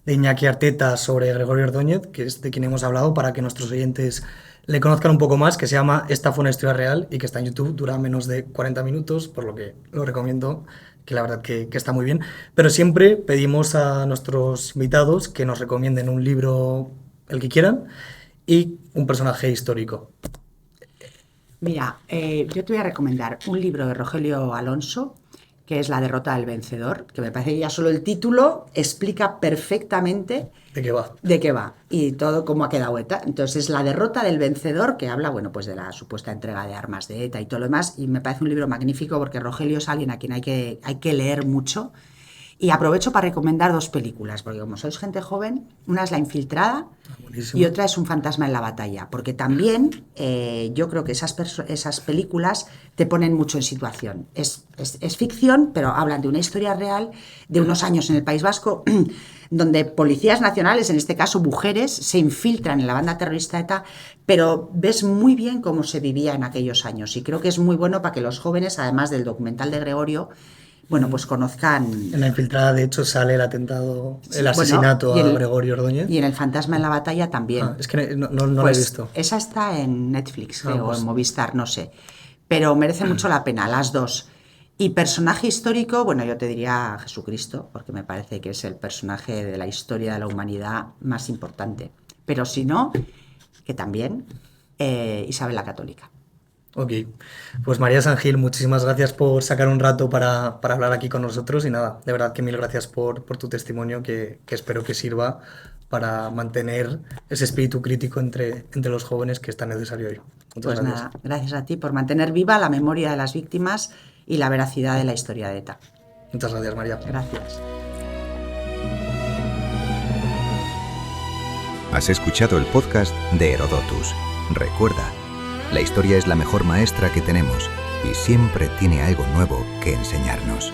de Iñaki Arteta sobre Gregorio Ordóñez, que es de quien hemos hablado, para que nuestros oyentes le conozcan un poco más, que se llama Esta fue una historia real y que está en YouTube, dura menos de 40 minutos, por lo que lo recomiendo, que la verdad que está muy bien. Pero siempre pedimos a nuestros invitados que nos recomienden un libro, el que quieran, y un personaje histórico. Mira, yo te voy a recomendar un libro de Rogelio Alonso, que es La derrota del vencedor, que me parece que ya solo el título explica perfectamente ¿De qué va? de qué va y todo cómo ha quedado ETA. Entonces, La derrota del vencedor, que habla, bueno, pues de la supuesta entrega de armas de ETA y todo lo demás, y me parece un libro magnífico porque Rogelio es alguien a quien hay que leer mucho. Y aprovecho para recomendar 2 películas, porque como sois gente joven, una es La infiltrada y otra es Un fantasma en la batalla, porque también yo creo que esas películas te ponen mucho en situación. Es ficción, pero hablan de una historia real de unos años en el País Vasco donde policías nacionales, en este caso mujeres, se infiltran en la banda terrorista ETA, pero ves muy bien cómo se vivía en aquellos años, y creo que es muy bueno para que los jóvenes, además del documental de Gregorio, bueno, pues conozcan. En La infiltrada, de hecho, sale el atentado, el asesinato a Gregorio Ordóñez. Y en El fantasma en la batalla también. Es que no pues lo he visto. Esa está en Netflix, creo, pues, o en Movistar, no sé. Pero merece mucho la pena, las 2. Y personaje histórico, bueno, yo te diría Jesucristo, porque me parece que es el personaje de la historia de la humanidad más importante. Pero si no, que también Isabel la Católica. Ok, pues María San Gil, muchísimas gracias por sacar un rato para hablar aquí con nosotros, y nada, de verdad que mil gracias por tu testimonio, que espero que sirva para mantener ese espíritu crítico entre los jóvenes, que es tan necesario hoy. Muchas Pues gracias. nada, gracias a ti por mantener viva la memoria de las víctimas y la veracidad de la historia de ETA. Muchas gracias, María. Gracias. Has escuchado el podcast de Herodotus. Recuerda, la historia es la mejor maestra que tenemos y siempre tiene algo nuevo que enseñarnos.